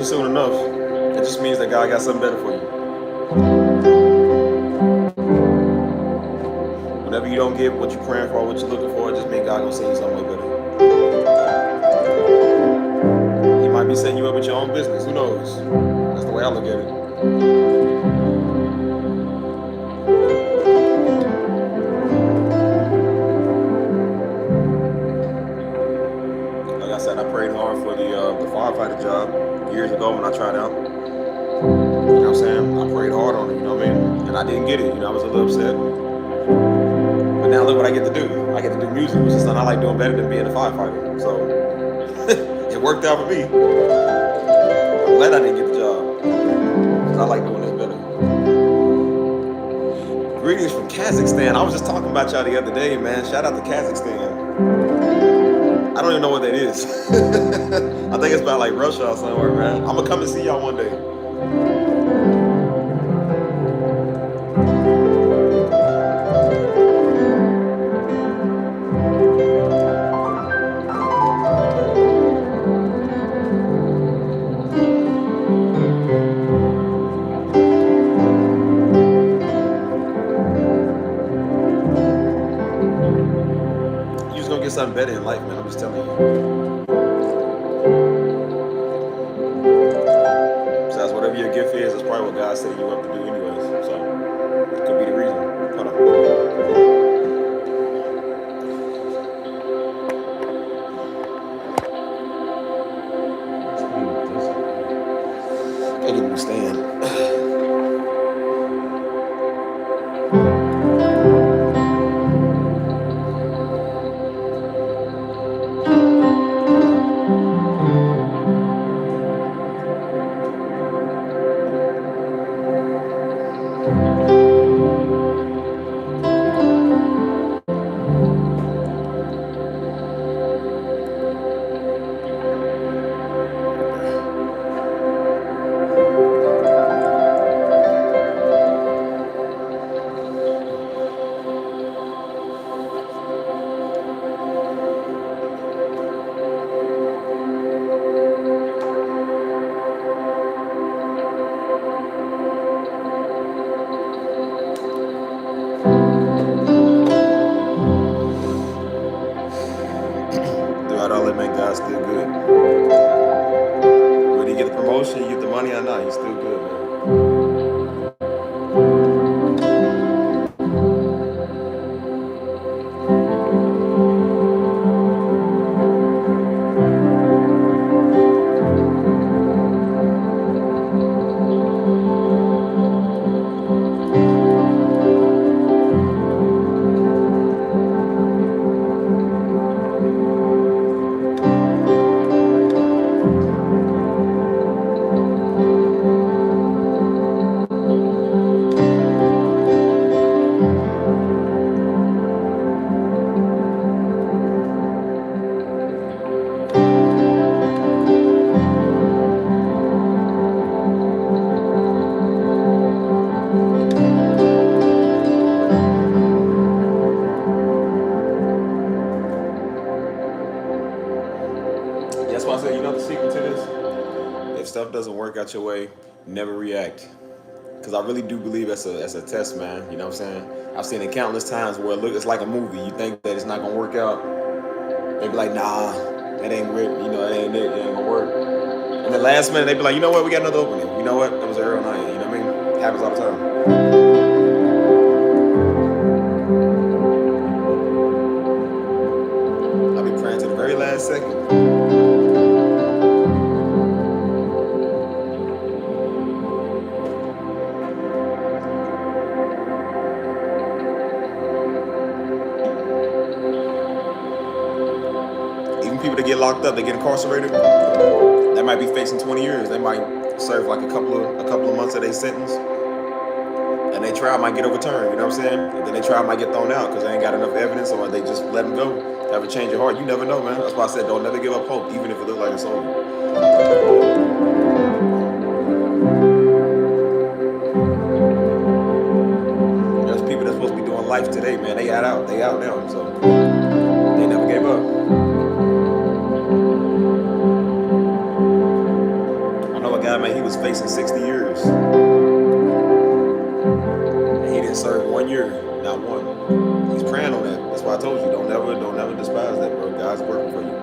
Soon enough. It just means that God got something better for you. Whenever you don't get what you're praying for, what you're looking for, it just means God gonna send you something way better. He might be setting you up with your own business. Who knows? That's the way I look at it. Like I said, I prayed hard for the firefighter job years ago when I tried out. You know what I'm saying? I prayed hard on it, you know what I mean? And I didn't get it, you know, I was a little upset. But now look what I get to do. I get to do music, which is something I like doing better than being a firefighter. So it worked out for me. I'm glad I didn't get the job, because I like doing this better. Greetings from Kazakhstan. I was just talking about y'all the other day, man. Shout out to Kazakhstan. I don't even know what that is. I think it's about like Russia or somewhere, man. I'm gonna come and see y'all one day. You're just gonna get something better in life, man. I'm just telling you. Whatever your gift is, that's probably what God set you up to do anyways. So it could be the reason. Hold on. Can't even stand. doesn't work out your way, never react. Because I really do believe that's a test, man. You know what I'm saying? I've seen it countless times where it's like a movie. You think that it's not gonna work out. They be like, nah, that ain't it. You know, that ain't it. It ain't gonna work. And the last minute, they be like, you know what? We got another opening. You know what? That was an error on our end. You know what I mean? It happens all the time. I be praying to the very last second. Even people that get locked up, they get incarcerated. They might be facing 20 years. They might serve like a couple of months of their sentence, and their trial might get overturned. You know what I'm saying? And then their trial might get thrown out because they ain't got enough evidence, or they just let them go. Have a change of heart. You never know, man. That's why I said don't never give up hope, even if it looks like it's over. There's people that's supposed to be doing life today, man. They out now, so they never gave up. I know a guy, man. He was facing 60 years, and he didn't serve 1 year, not one. He's praying on that. That's why I told you, don't never despise that, bro. God's working for you.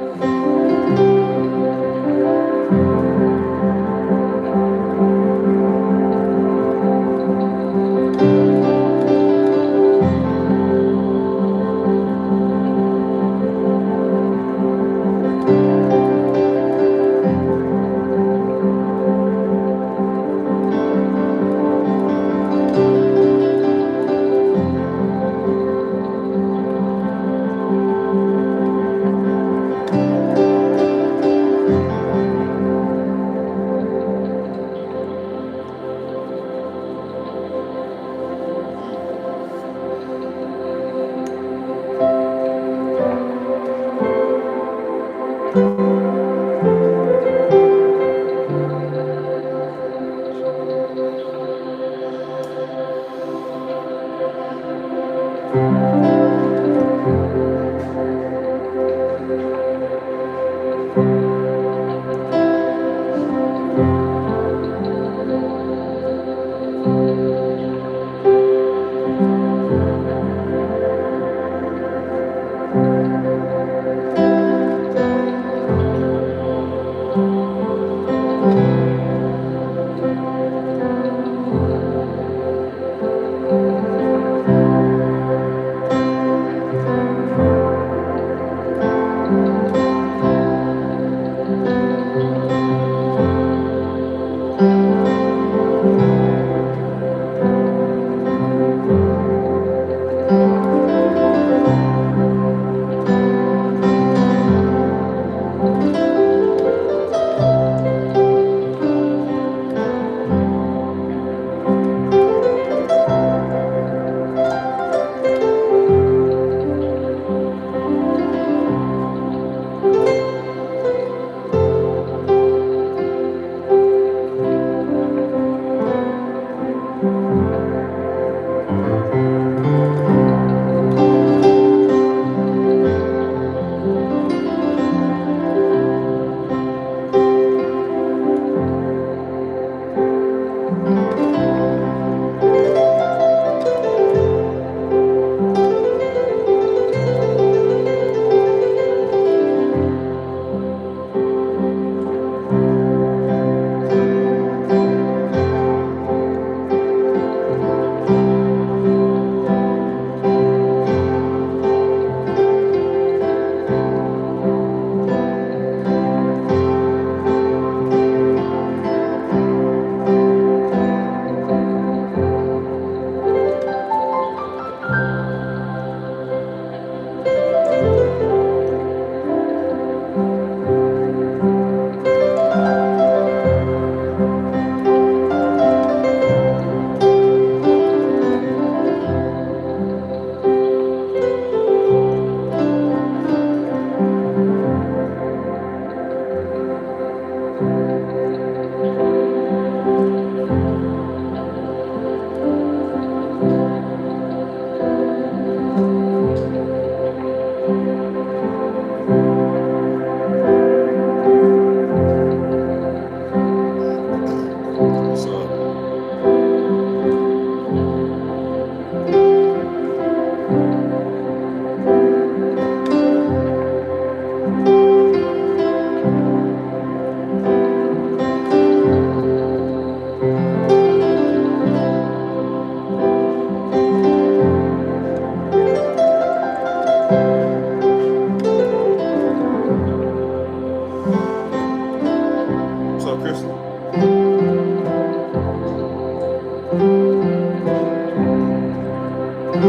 I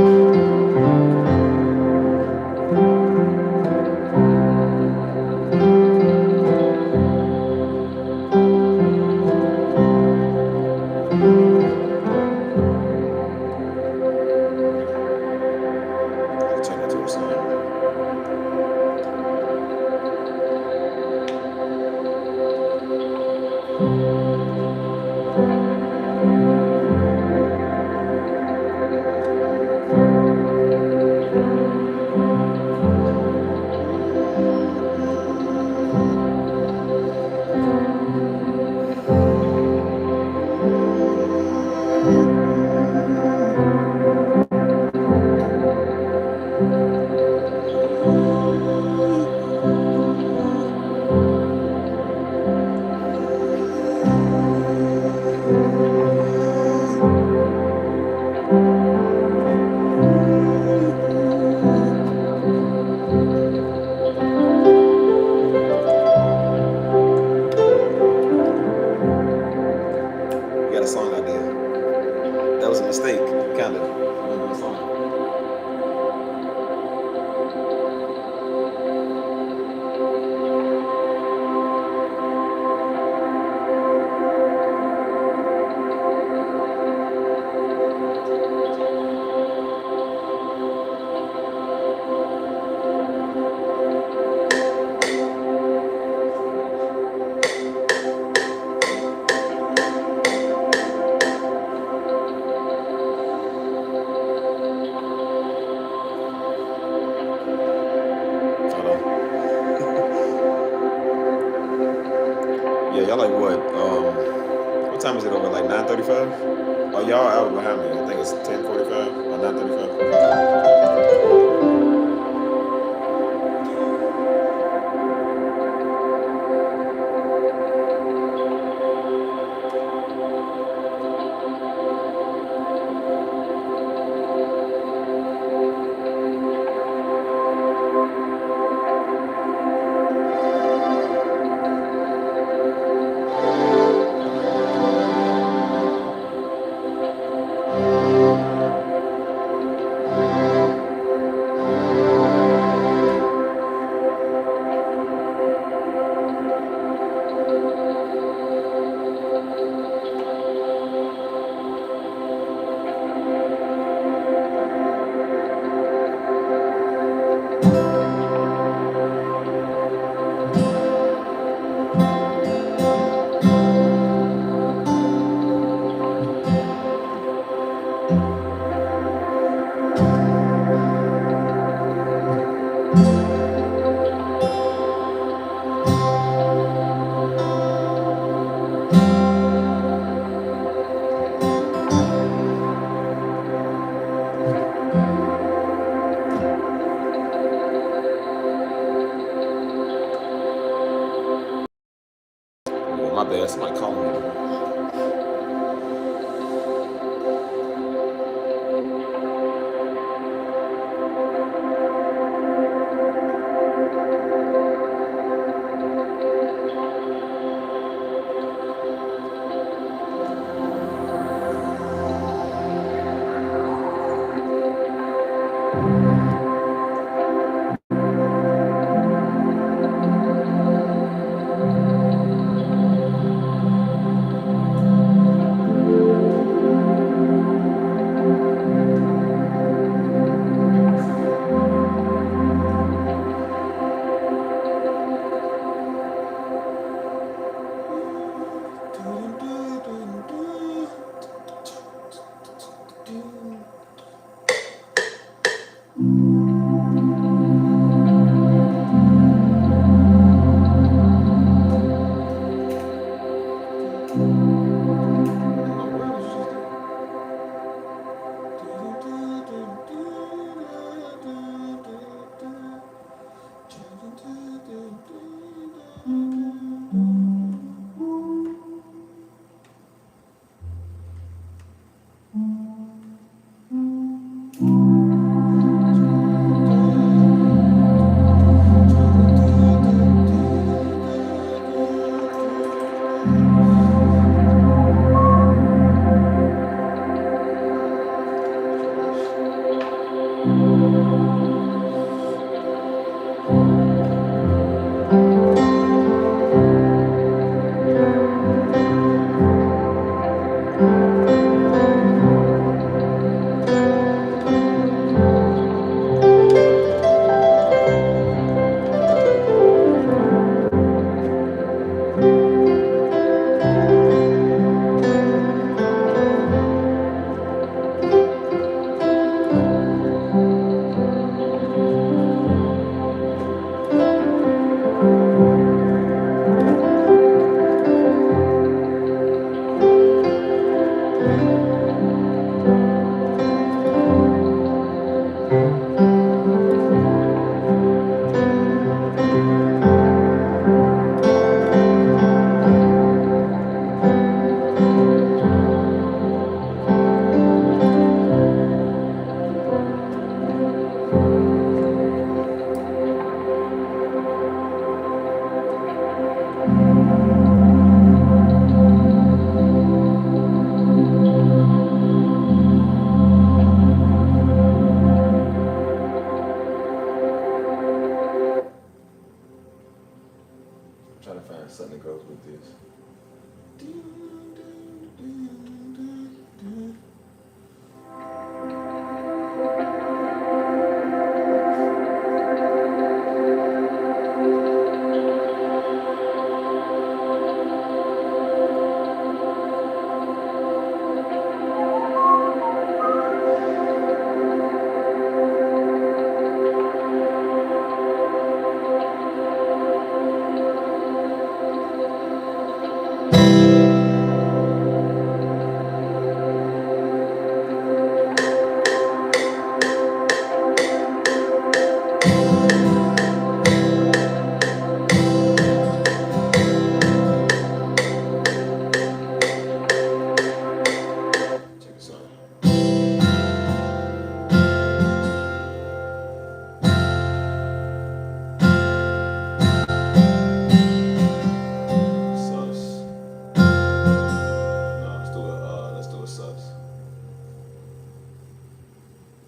can turn that to a song. We got a song out there. That was a mistake, kind of. Hold Yeah, y'all like what? What time is it over? Like 9:35? Oh, y'all out behind me. I think it's 10:45 or 9:35.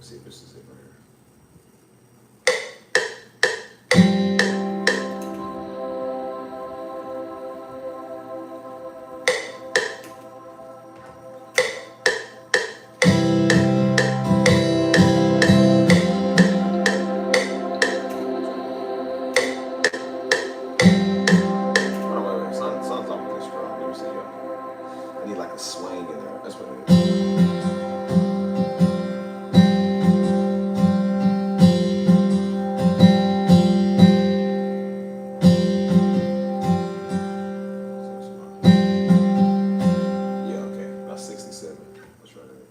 see if this is it right here. Oh, wait, wait. Sun's off this strong. Let me see. I need like a swing in there. That's what it is. Yeah, okay. That's 67. Let's try that.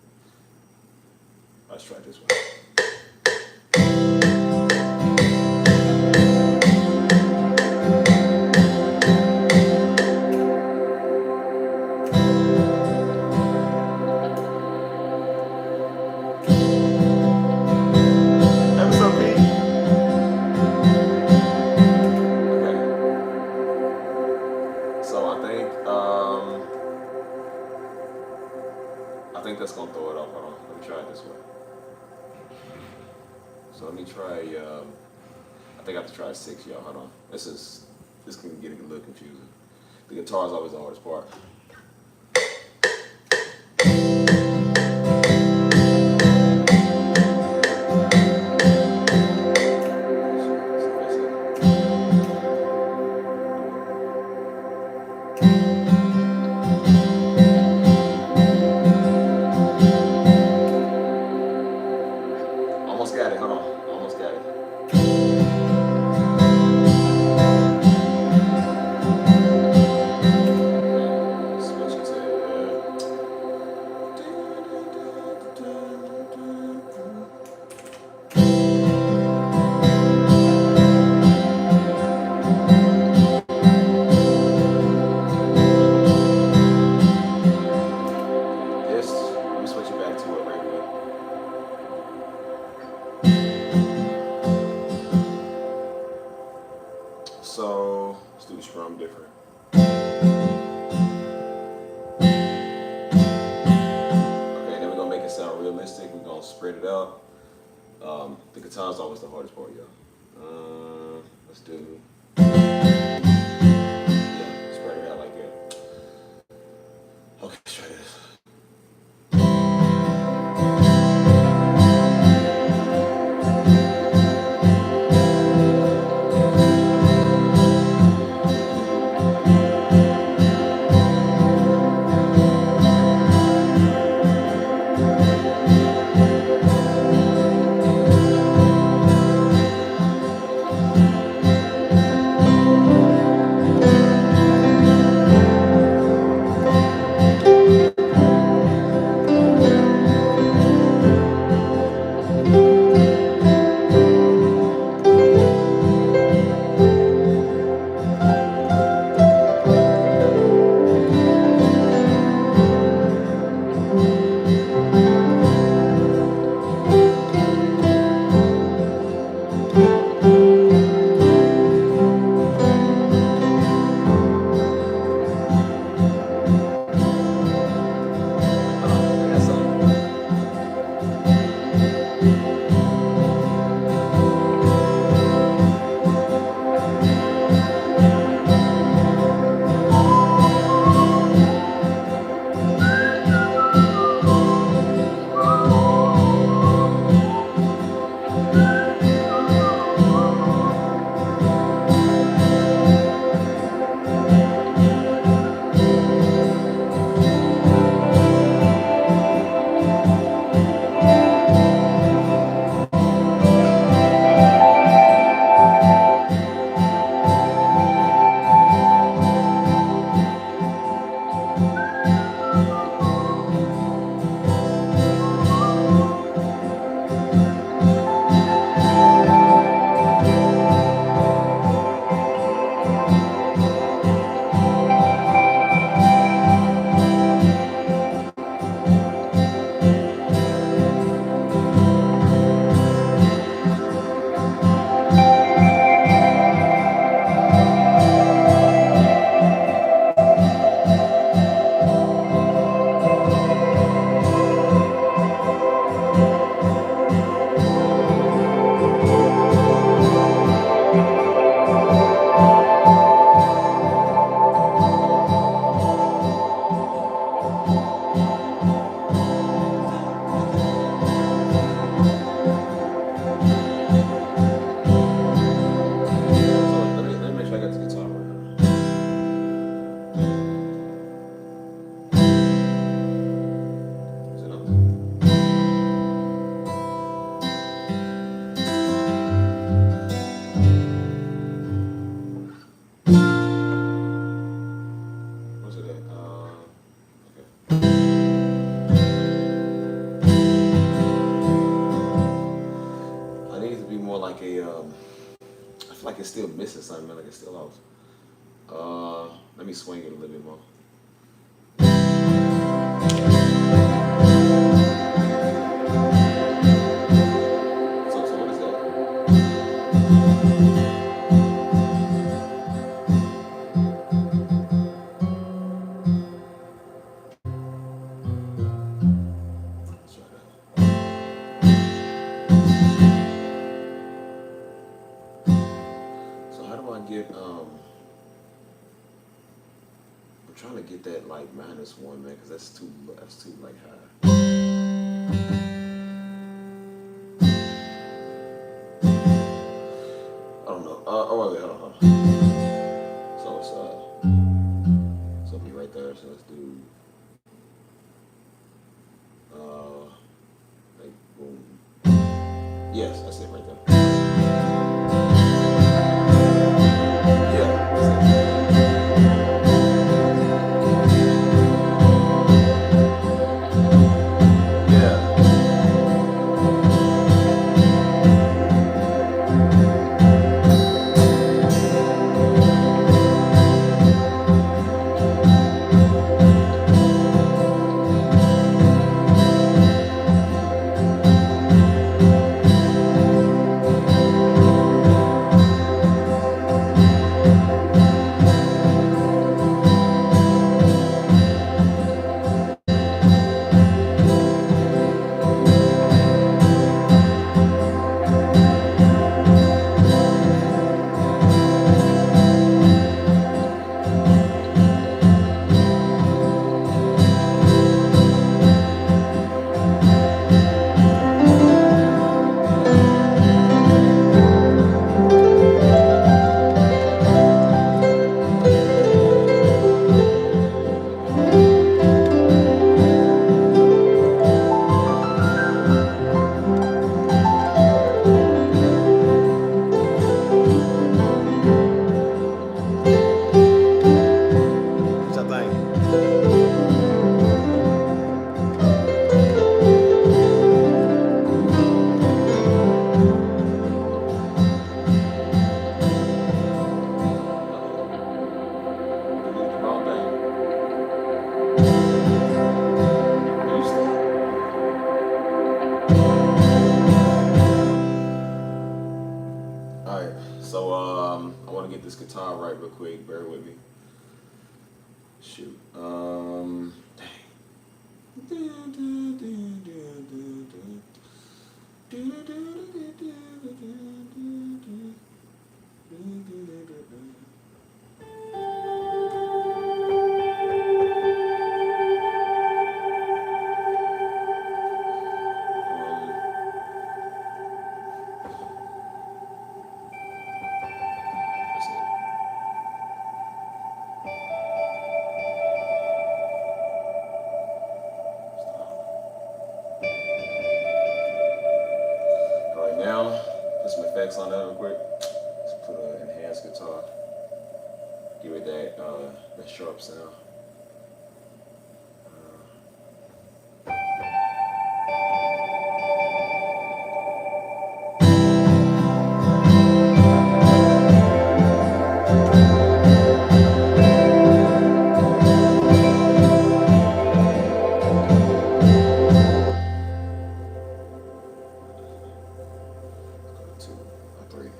Let's try this one. Episode P. Okay. So I think that's gonna throw it off. Hold on. Let me try it this way. So let me try. I think I have to try 6, y'all. Hold on. This can get a little confusing. The guitar is always the hardest part. Almost got it. Hold on. Almost got it. Switch it to. This. Let me switch it back to a regular. So let's do the strum different. Okay, then we're gonna make it sound realistic. We're gonna spread it out. The guitar's always the hardest part, y'all. Let's do. Yeah, spread it out like that. Okay, let's try this. feel like it's still missing something, man. Like it's still off. Let me swing it a little bit more. So what is that? Let's try that. So how do I get I'm trying to get that like -1, man, because that's too like high. I don't know. Oh wait, hold on. So so it'll be right there. So let's do like boom. Yes, that's it right there. Yeah, that's it. Yeah. What y'all think? You did the wrong thing. All right. So I want to get this guitar right real quick. Bear with me. Shoot. That's it. All right, now put some effects on that real quick. Let's put an enhanced guitar. Give it that sharp sound. Two or three.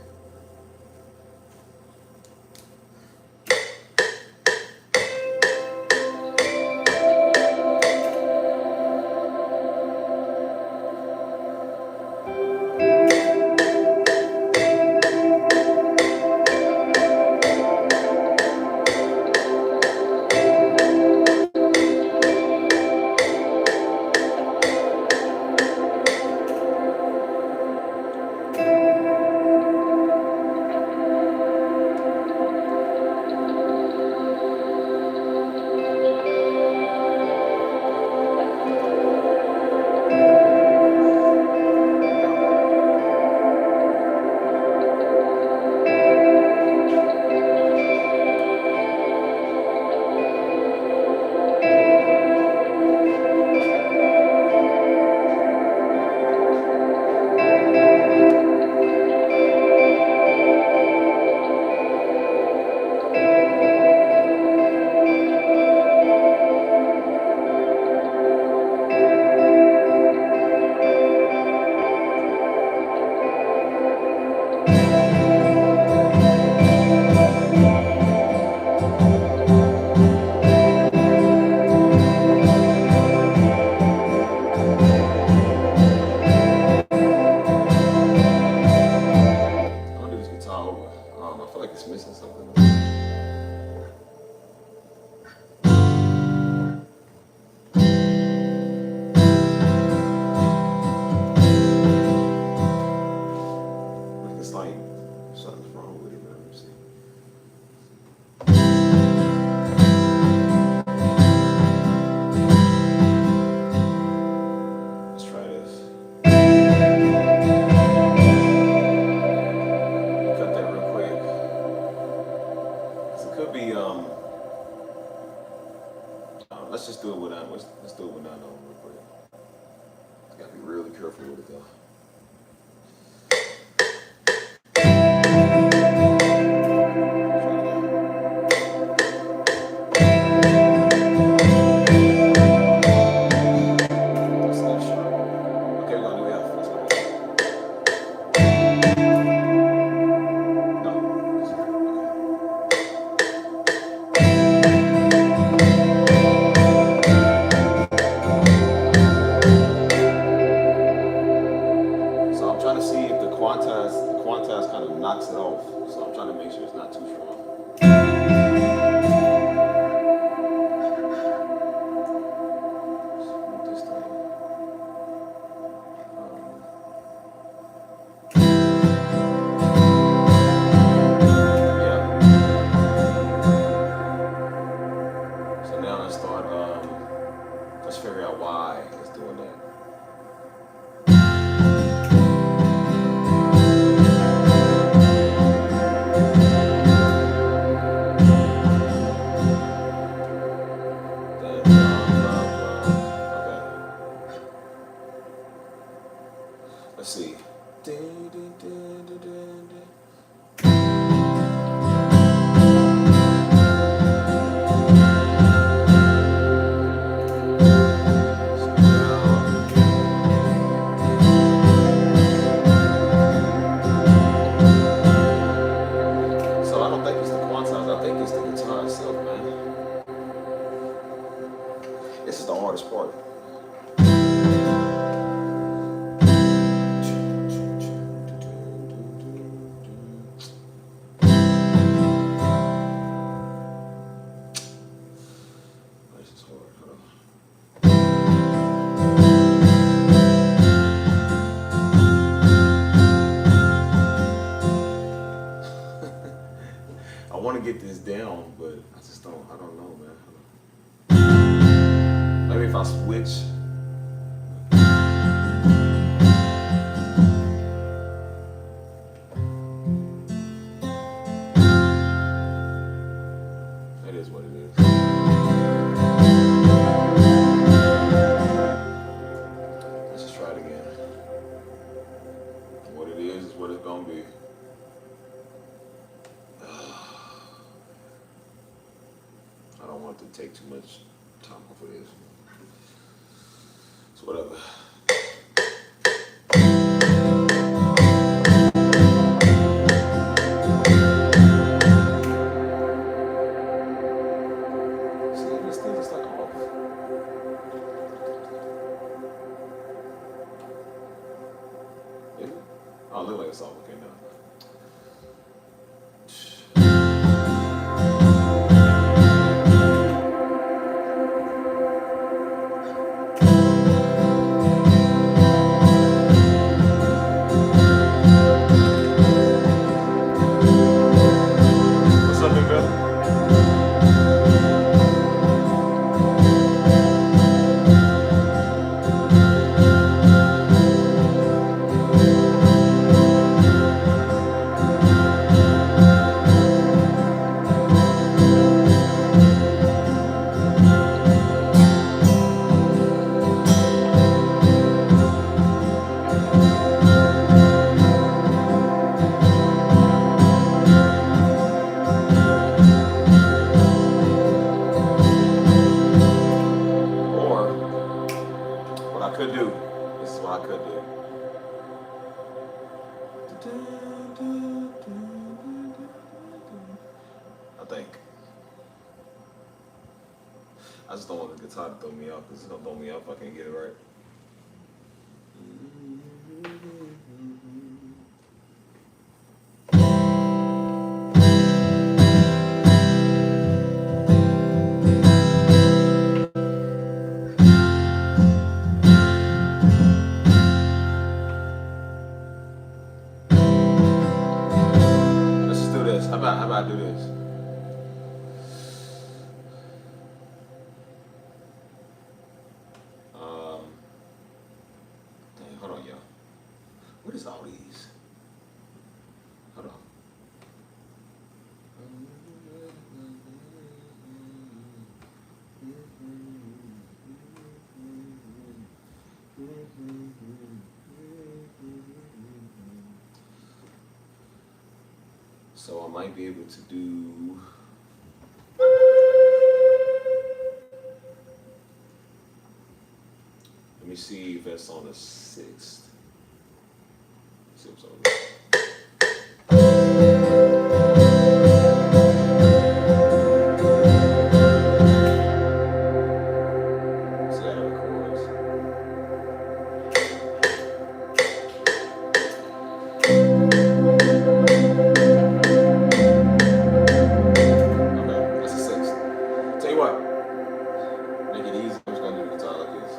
careful with it though. Quantize kind of knocks it off. So I'm trying to make sure it's not too strong. This thing. Yeah. So now let's start. Let's figure out why it's doing that. Let's see. So I don't think it's the quantize. I think it's the guitar itself, man. This is the hardest part. I want to get this down, but I don't know, man. Maybe if I switch. That is what it is. Let's just try it again. What it is what it's gonna be. I don't want to take too much time off of this. So whatever. See, this thing is like off. Is it? Oh, it looks like it's off. Okay, now. I think. I just don't want the guitar to throw me off, because it's gonna throw me off if I can't get it right. Let's just do this. How about I do this? Dang, hold on, y'all. What is all these? Hold on. So I might be able to do. Let me see if that's on the 6th. See what's on there. See how that records. Okay, that's the 6th. Tell you what, make it easy. I'm just gonna do the guitar like this.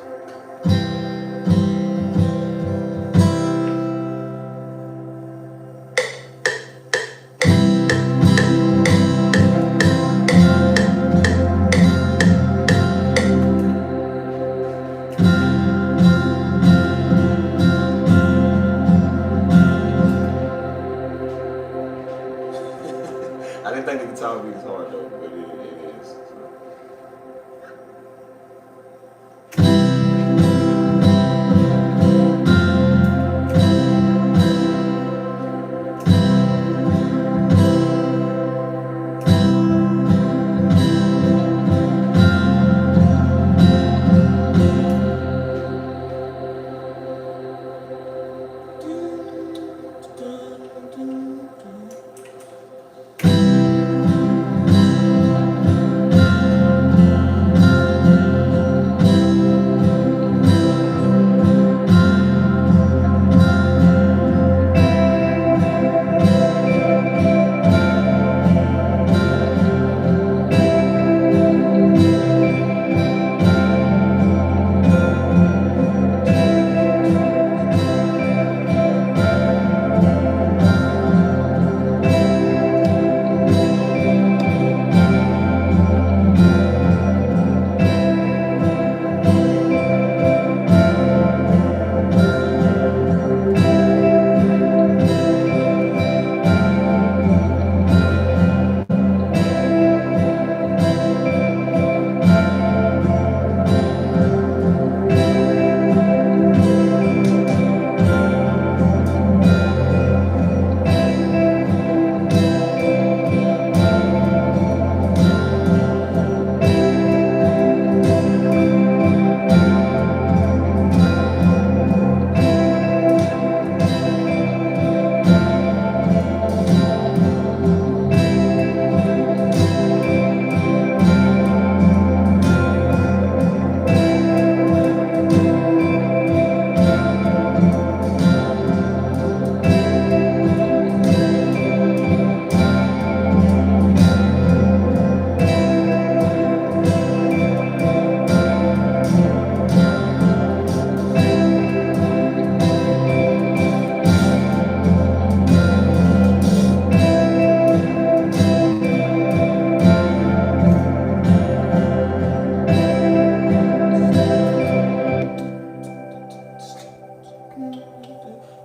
I didn't think the guitar would be this hard though, but it is. So.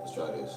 Let's try this.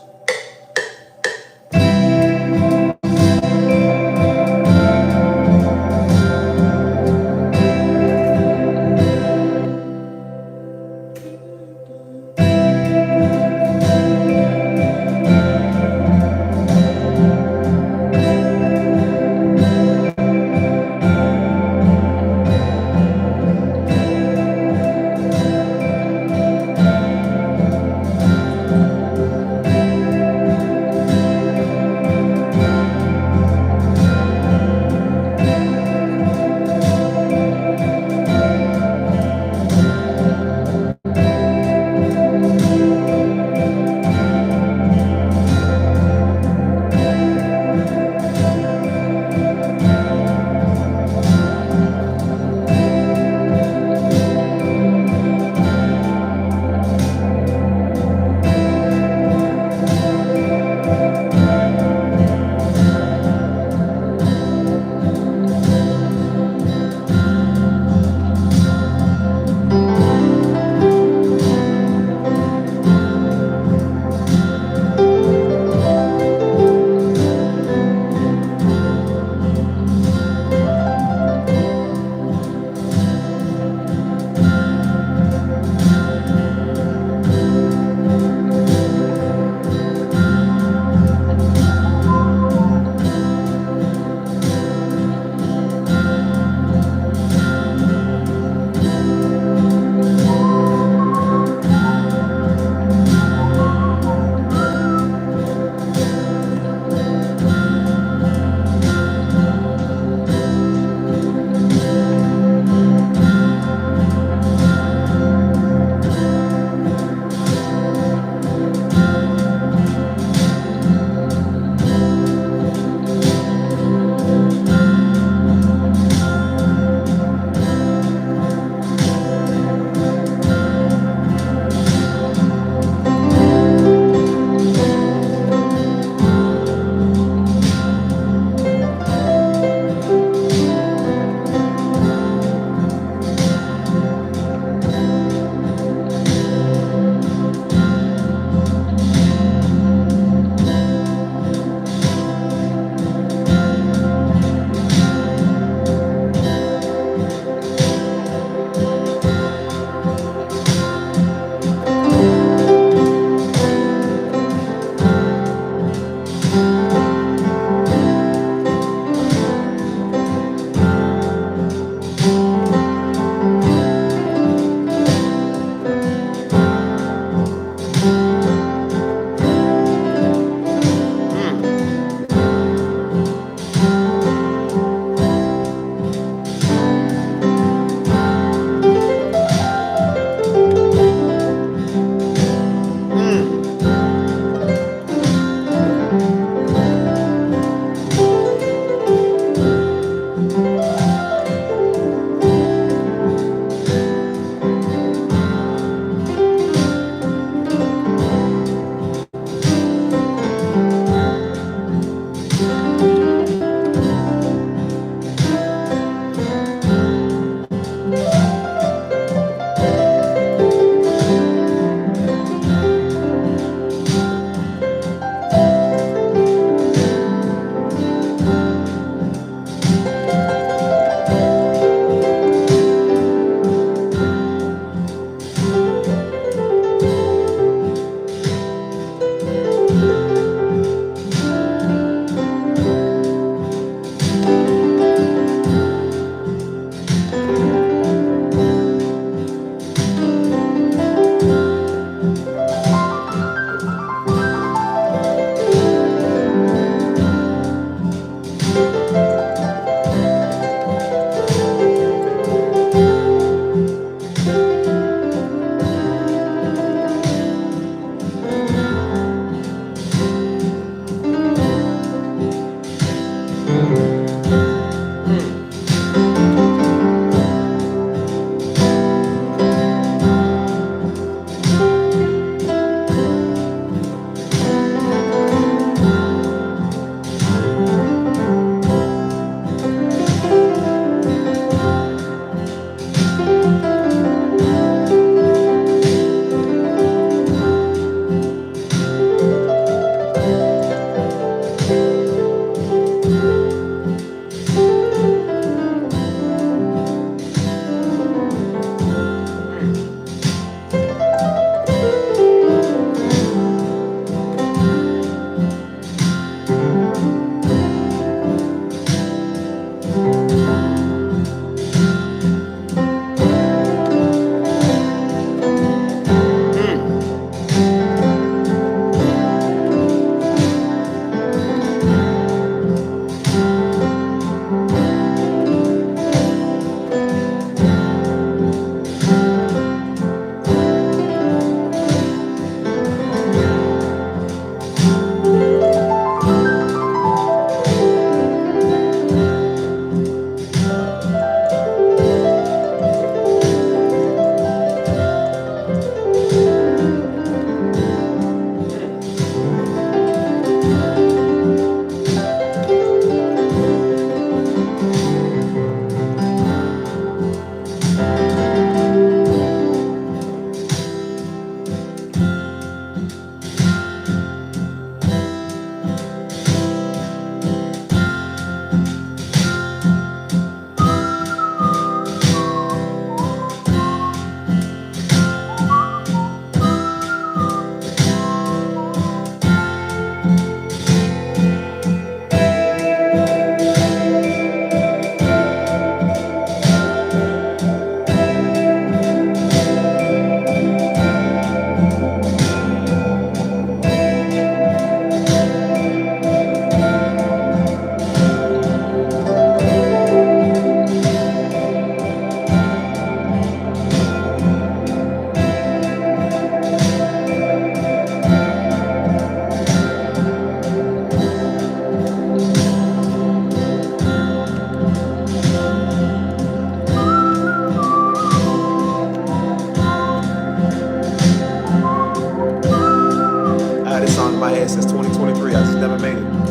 song in my head since 2023. I just never made it.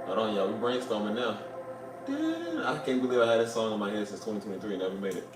Hold on, y'all. We brainstorming now. I can't believe I had this song in my head since 2023 and never made it.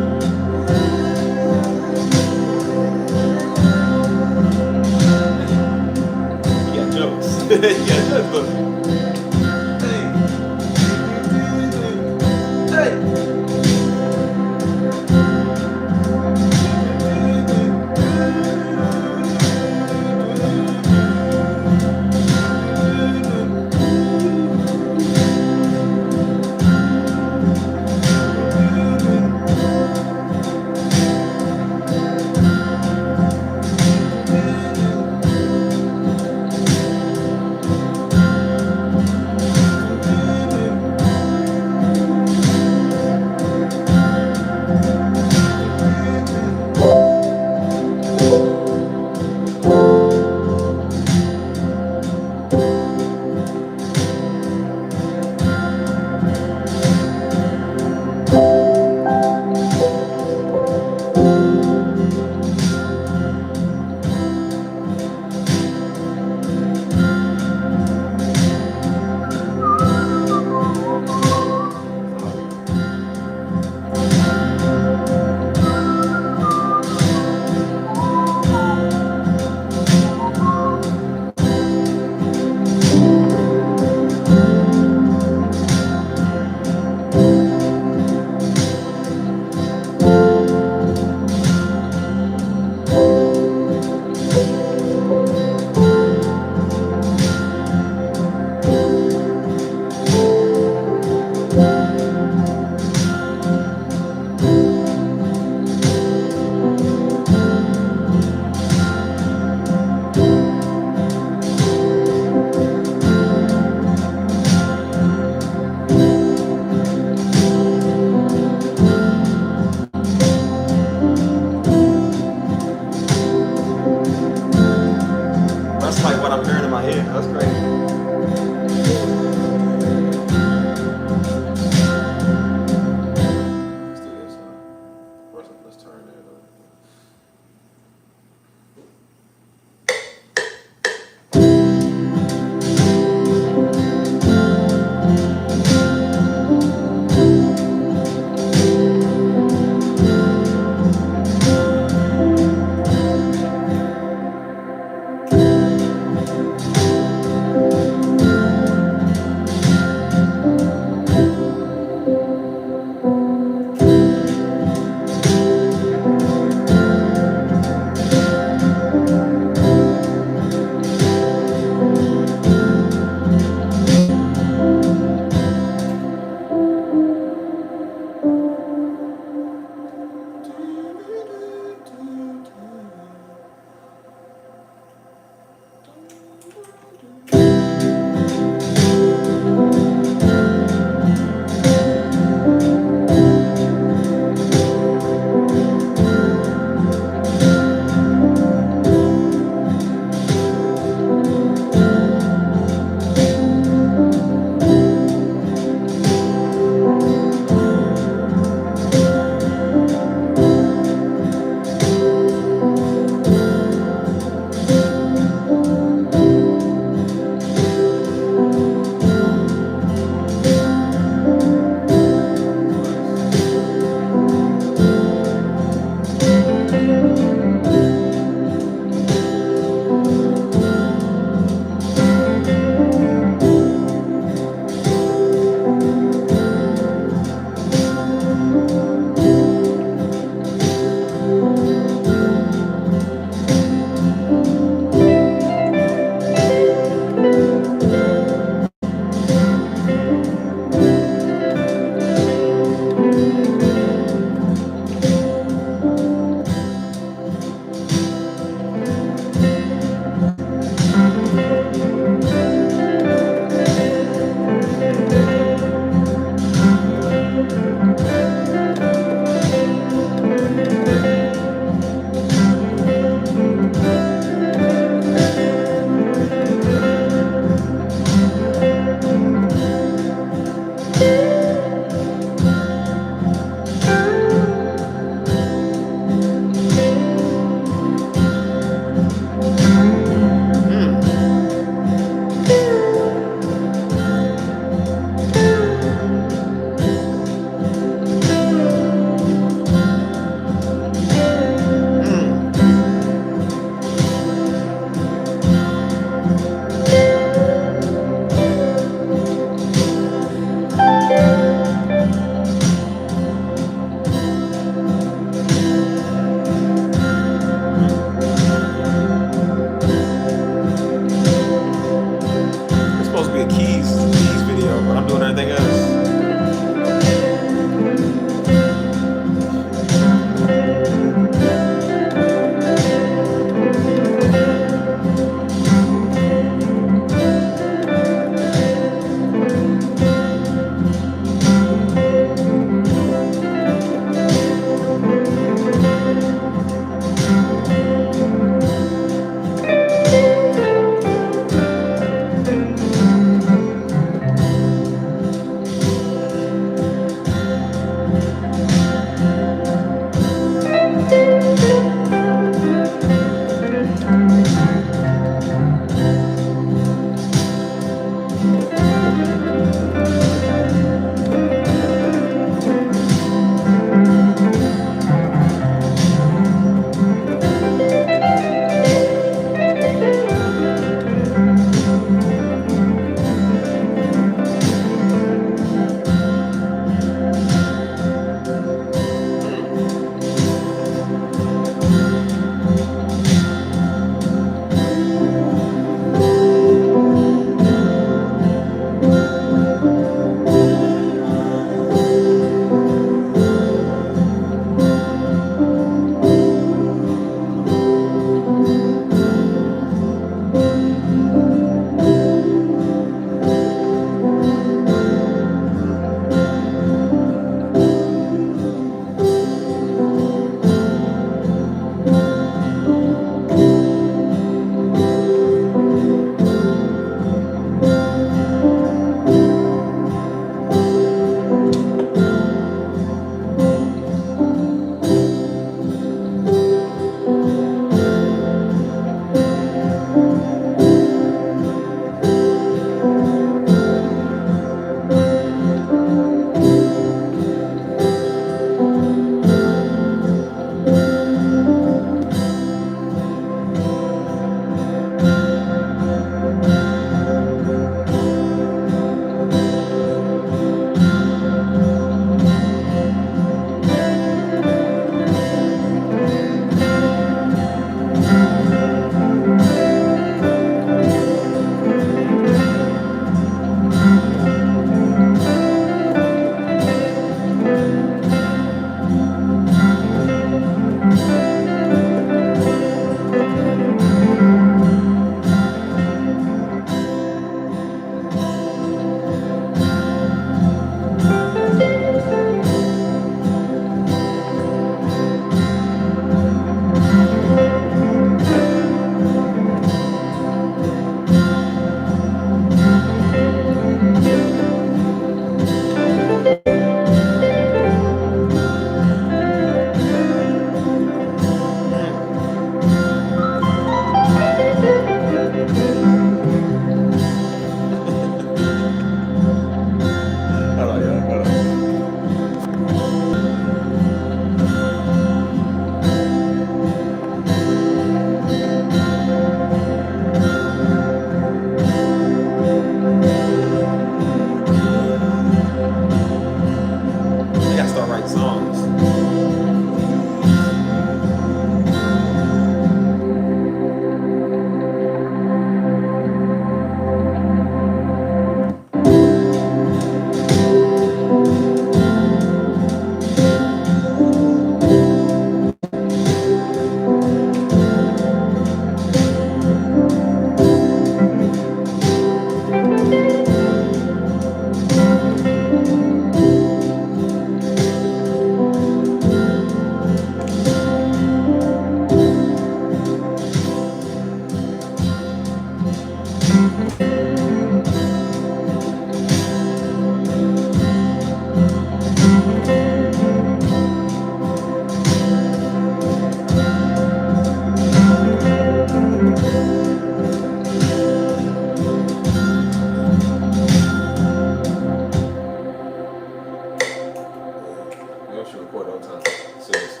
make sure you record all the time. Serious.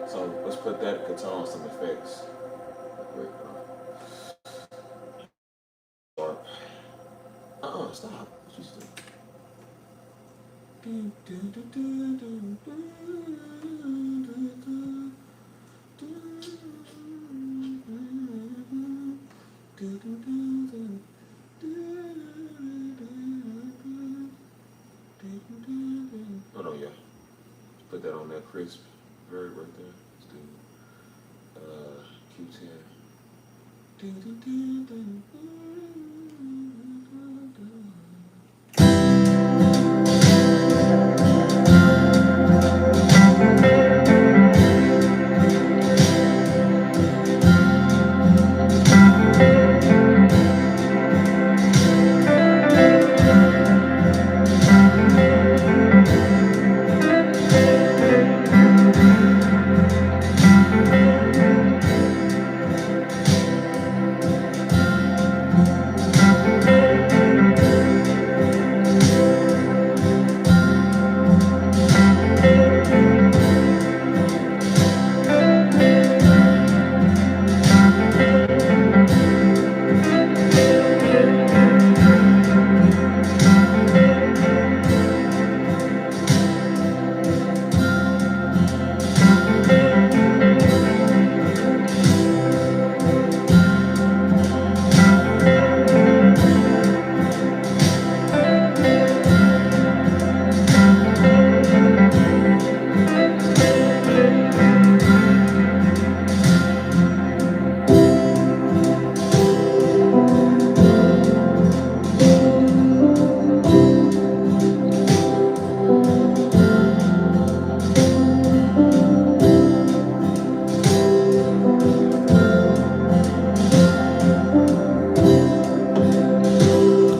So let's put that guitar on some effects. Wait, stop. What you Oh no, yeah. Put that on that crisp verb right there. Let's do Q10.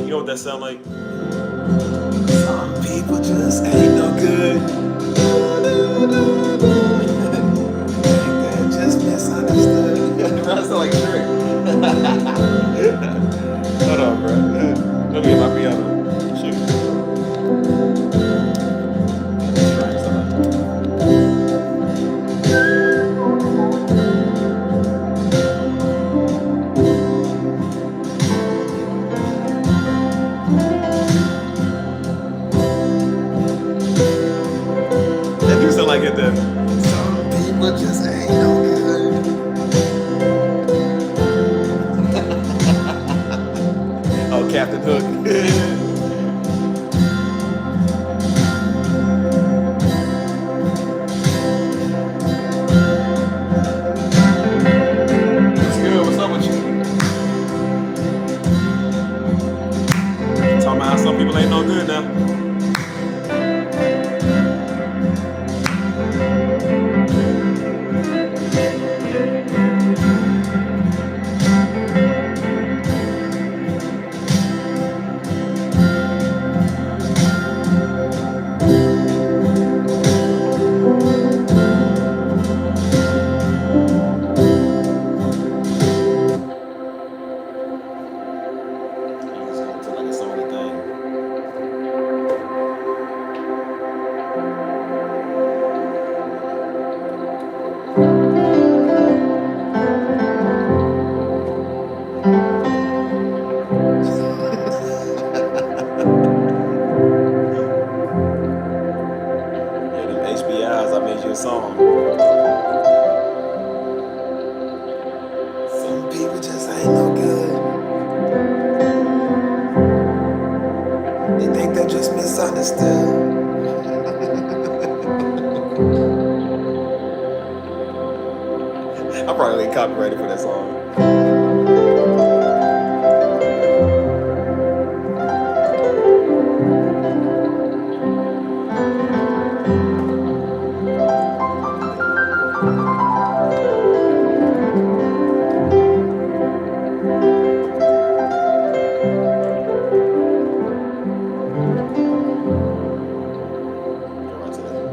You know what that sound like? Some people just ain't no good. They're just misunderstood. That sound like Drake. Hold on, bro. Let me get my piano. Shoot. That do sound like it then. Some people just ain't no good. Oh, Captain Hook. What's good? What's up with you? Talking about how some people ain't no good now. HBIs, I made you a song. Some people just ain't no good. They think they're just misunderstood. I'm probably gonna get copyrighted for that song. Go right to that.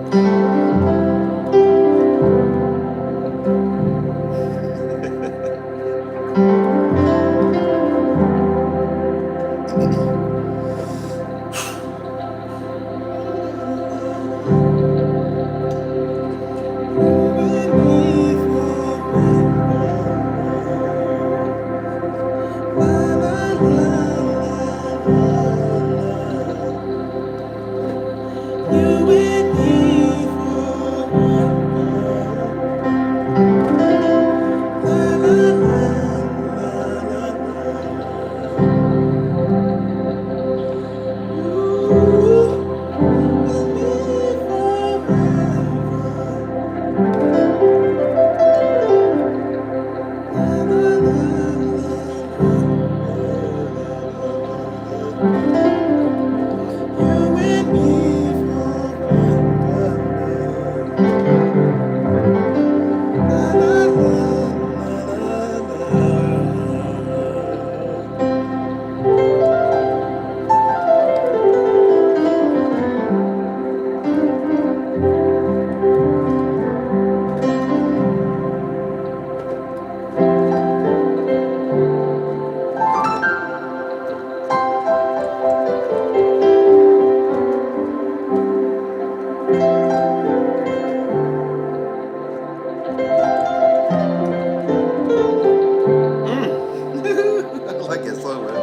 I like it so much.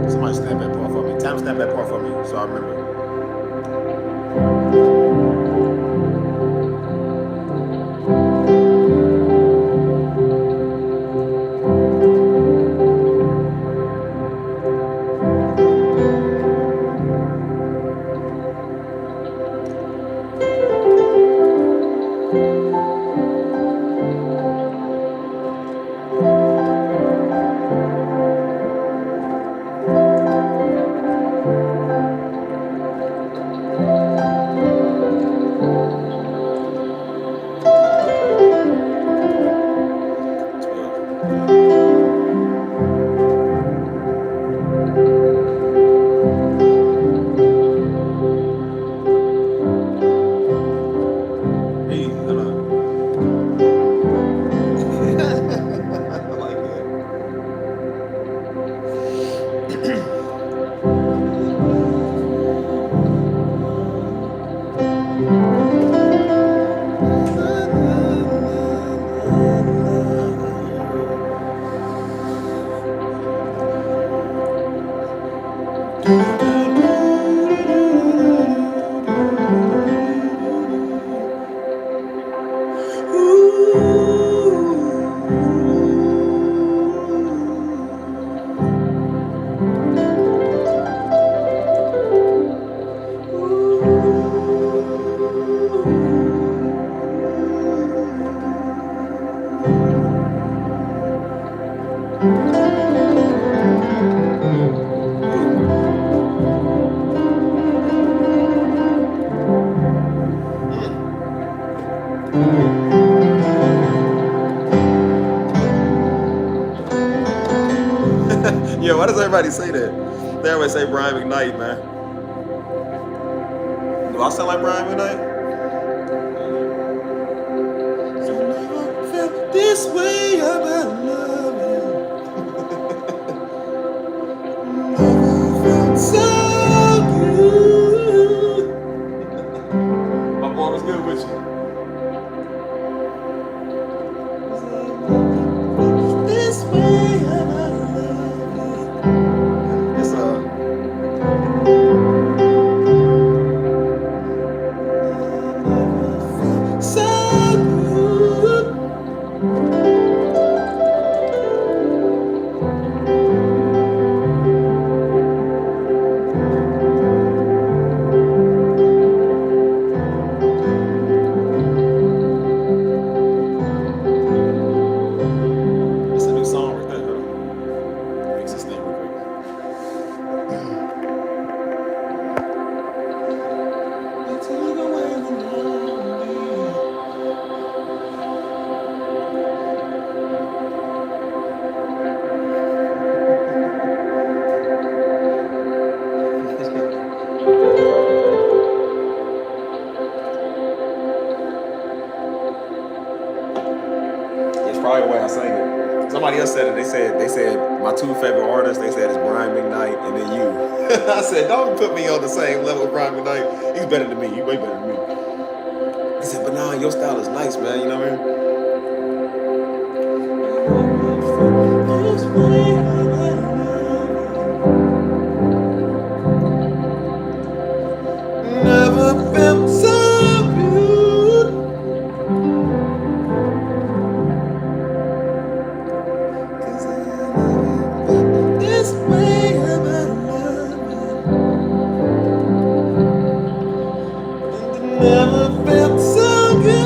Somebody snap that part for me. Time snap that part for me so I remember. Hey, hello. I like it. Yo, why does everybody say that? They always say Brian McKnight, man. Do I sound like Brian McKnight? Never felt this way about loving. Never felt so good. My boy was good with you. probably the way I sang it. Somebody else said it. They said my two favorite artists. They said it's Brian McKnight and then you. I said don't put me on the same level with Brian McKnight. He's better than me. He's way better than me. He said, but nah, your style is nice, man. You know what I mean? Never felt so good. This way about love. Never felt so good.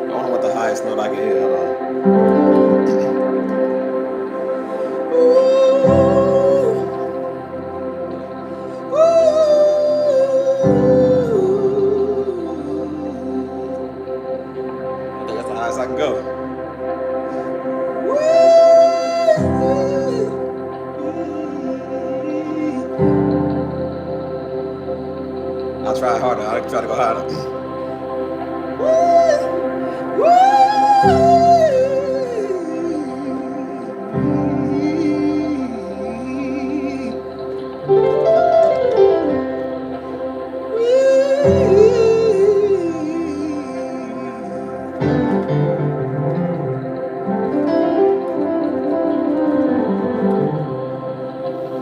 I don't know what the highest note I can hit. Hold on. I think that's the highest I can go. I'll try harder. I'll try to go harder.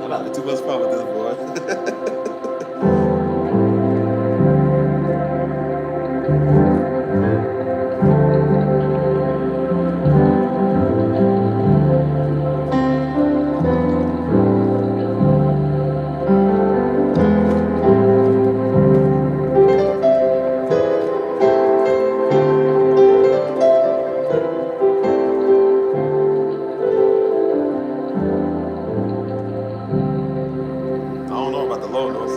I'm having too much fun with this, boy. I don't know about the low notes.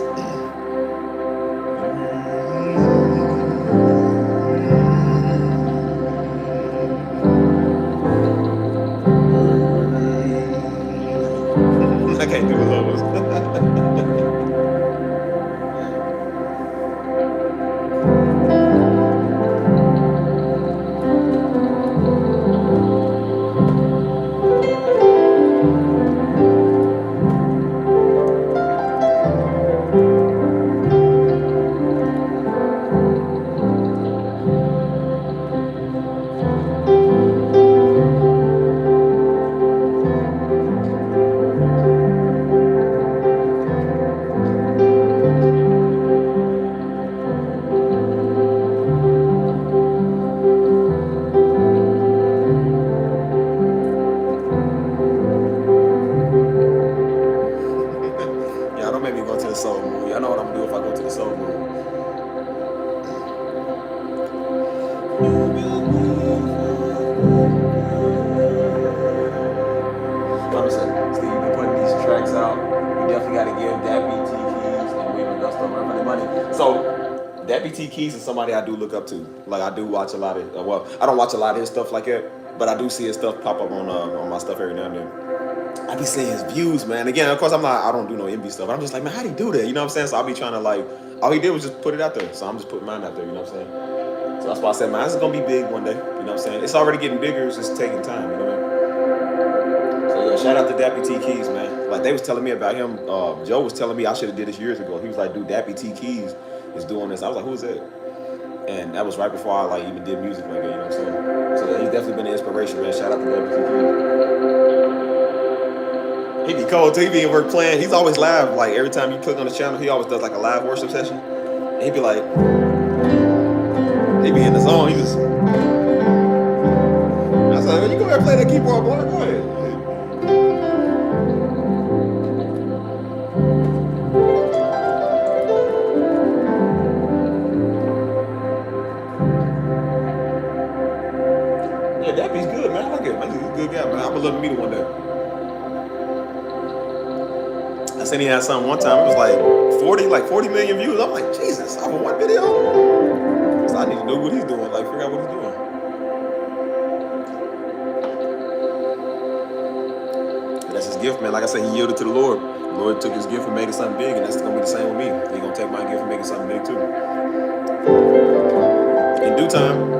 definitely got to give that BT Keys and Weaver Gusto run for the money. So that BT Keys is somebody I do look up to. Like I do watch a lot of well, I don't watch a lot of his stuff like that, but I do see his stuff pop up on my stuff every now and then. I be seeing his views, man. Again, of course, I don't do no envy stuff. I'm just like, man, how do you do that? You know what I'm saying? So I'll be trying to like, all he did was just put it out there. So I'm just putting mine out there. You know what I'm saying? So that's why I said, man, this is gonna be big one day. You know what I'm saying? It's already getting bigger. It's just taking time. You know what I mean? So yeah, shout out to Dappy T Keys, man. Like they was telling me about him. Joe was telling me I should have did this years ago. He was like, dude, Dappy T Keys is doing this. I was like, who's that? And that was right before I like even did music like that. You know what I'm saying? So yeah, he's definitely been an inspiration, man. Shout out to Dappy T Keys. He be cold too. He be in work playing. He's always live. Like every time you click on the channel, he always does like a live worship session. And he be like, he be in the zone. He just. I was like, man, you go ahead and play that keyboard, boy. Go ahead. Yeah, Dappy's good, man. I like it. Man, he's a good guy, man. I would love to meet him one day. I seen he had something one time. It was like 40 million views. I'm like, Jesus, off of one video. So I need to know what he's doing. Like, figure out what he's doing. And that's his gift, man. Like I said, he yielded to the Lord. The Lord took his gift and made it something big, and that's gonna be the same with me. He's gonna take my gift and make it something big too. In due time.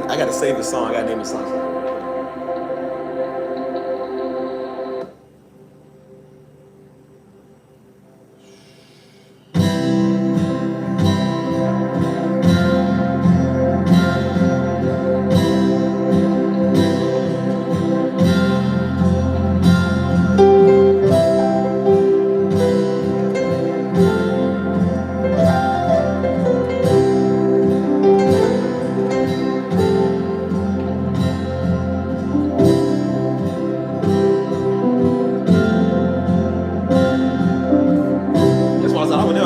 I gotta save the song. I gotta name the song.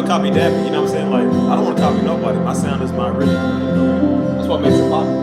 Copy that, you know what I'm saying? Like, I don't want to copy nobody. My sound is my original. You know? That's what makes it popular.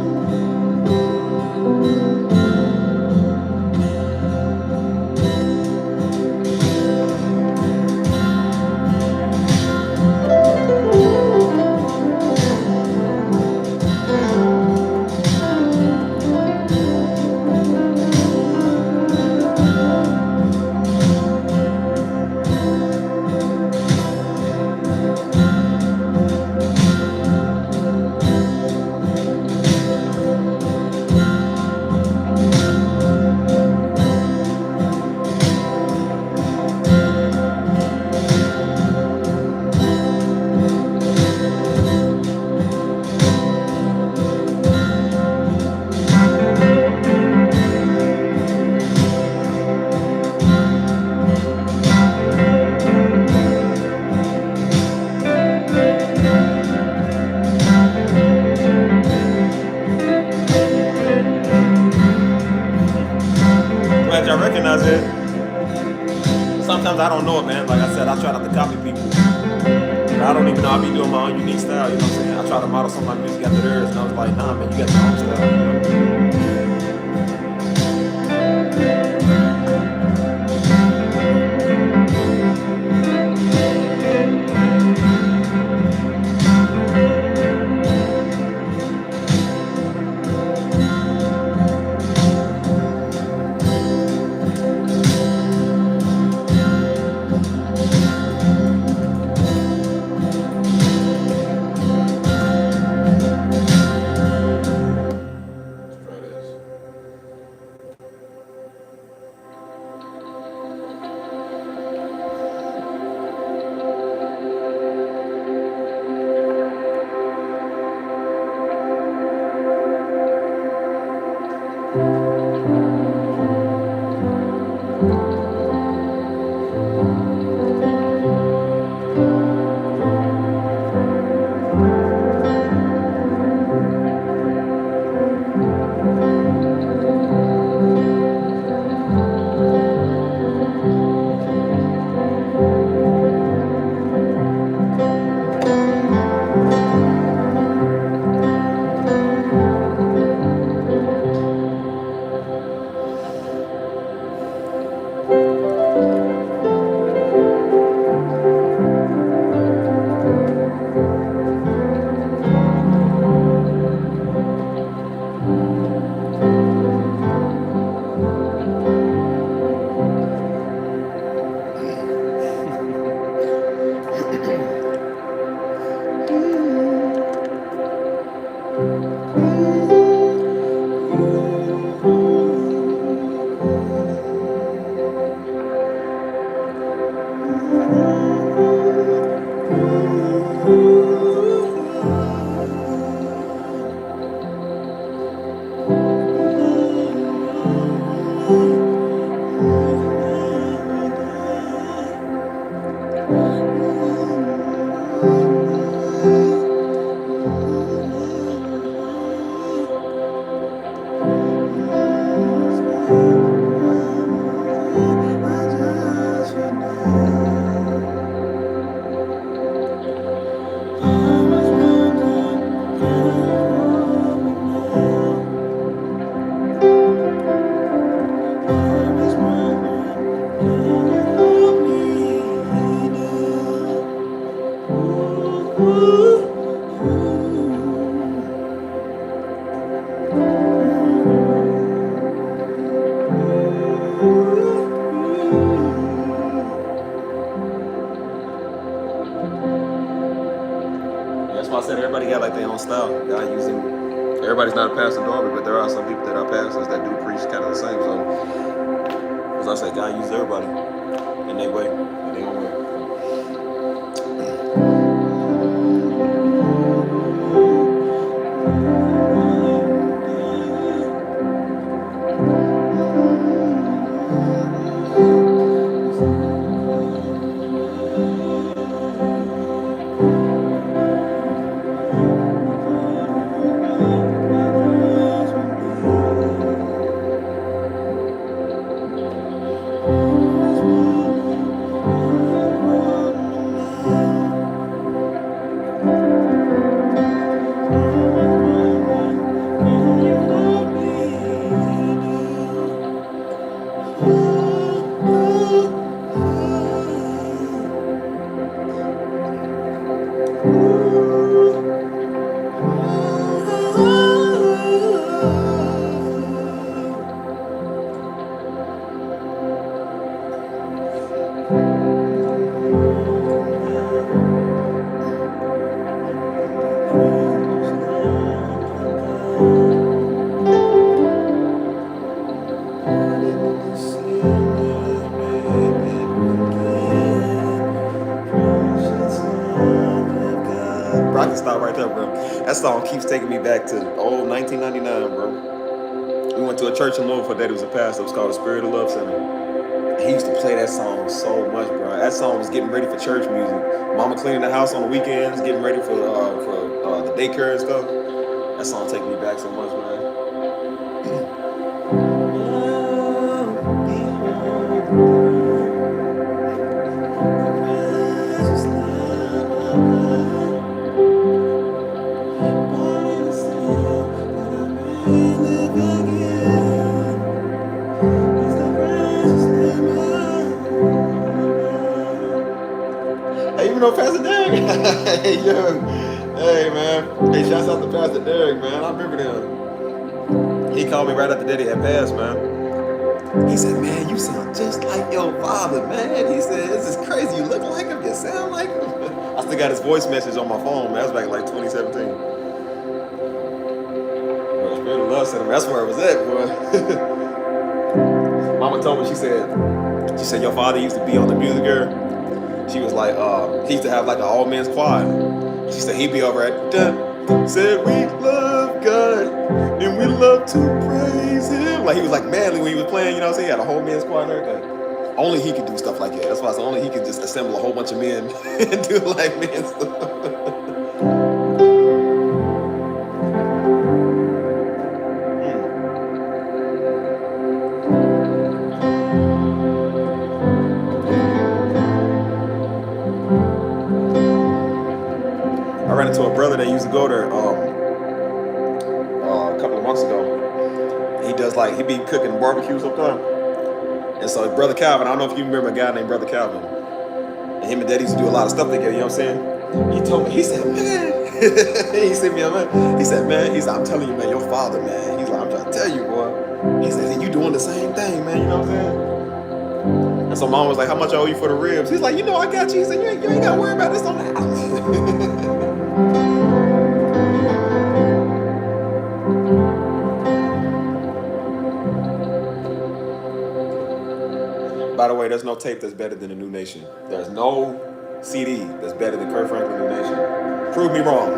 Glad y'all recognize it. Sometimes I don't know it, man. Like I said, I try not to copy people. But I don't even know I be doing my own unique style, you know what I'm saying? I try to model some of my music after theirs, and I was like, nah, man, you got your own style. You know? said, everybody got like their own style. God using. Everybody's not a pastor Darby, but there are some people that are pastors that do preach kind of the same. So, as I said, God uses everybody in their way, in their own way. Bro, I can stop right there, bro. That song keeps taking me back to old 1999, bro. We went to a church in Louisville. Daddy was a pastor. It was called the Spirit of Love Center. He used to play that song so much, bro. That song was getting ready for church music. Mama cleaning the house on the weekends, getting ready for the daycare and stuff. That song taking me back so much, man. Hey, you know Pastor Derek? Hey, yo. Hey, man. Hey, shouts out to Pastor Derek, man. I remember him. He called me right after Daddy had passed, man. He said, man, you sound just like your father, man. He said, this is crazy. You look like him. You sound like him. I still got his voice message on my phone, man. That was back like 2017. Well, Spirit of Love Center, that's where it was at, boy. Mama told me, she said, your father used to be on the music girl. She was like, he used to have like an all men's choir. She said he'd be over at dun, said we love God and we love to praise him. Like he was like manly when he was playing, you know what I'm saying? He had a whole men's choir and everything. Only he could do stuff like that. That's why I said only he could just assemble a whole bunch of men and do like men stuff. I ran into a brother that used to go there a couple of months ago. He does like, he be cooking barbecues up there. And so brother Calvin, I don't know if you remember a guy named Brother Calvin. And him and Daddy used to do a lot of stuff together, you know what I'm saying? He told me, he said, man, he sent me a man. He said, man, I'm telling you, man, your father, man. He's like, I'm trying to tell you, boy. He said, you doing the same thing, man, you know what I'm saying? And so mom was like, how much I owe you for the ribs? He's like, you know I got you. He said, you ain't got to worry about this on the house. By the way, there's no tape that's better than A New Nation. There's no CD that's better than Kurt Franklin New Nation. Prove me wrong.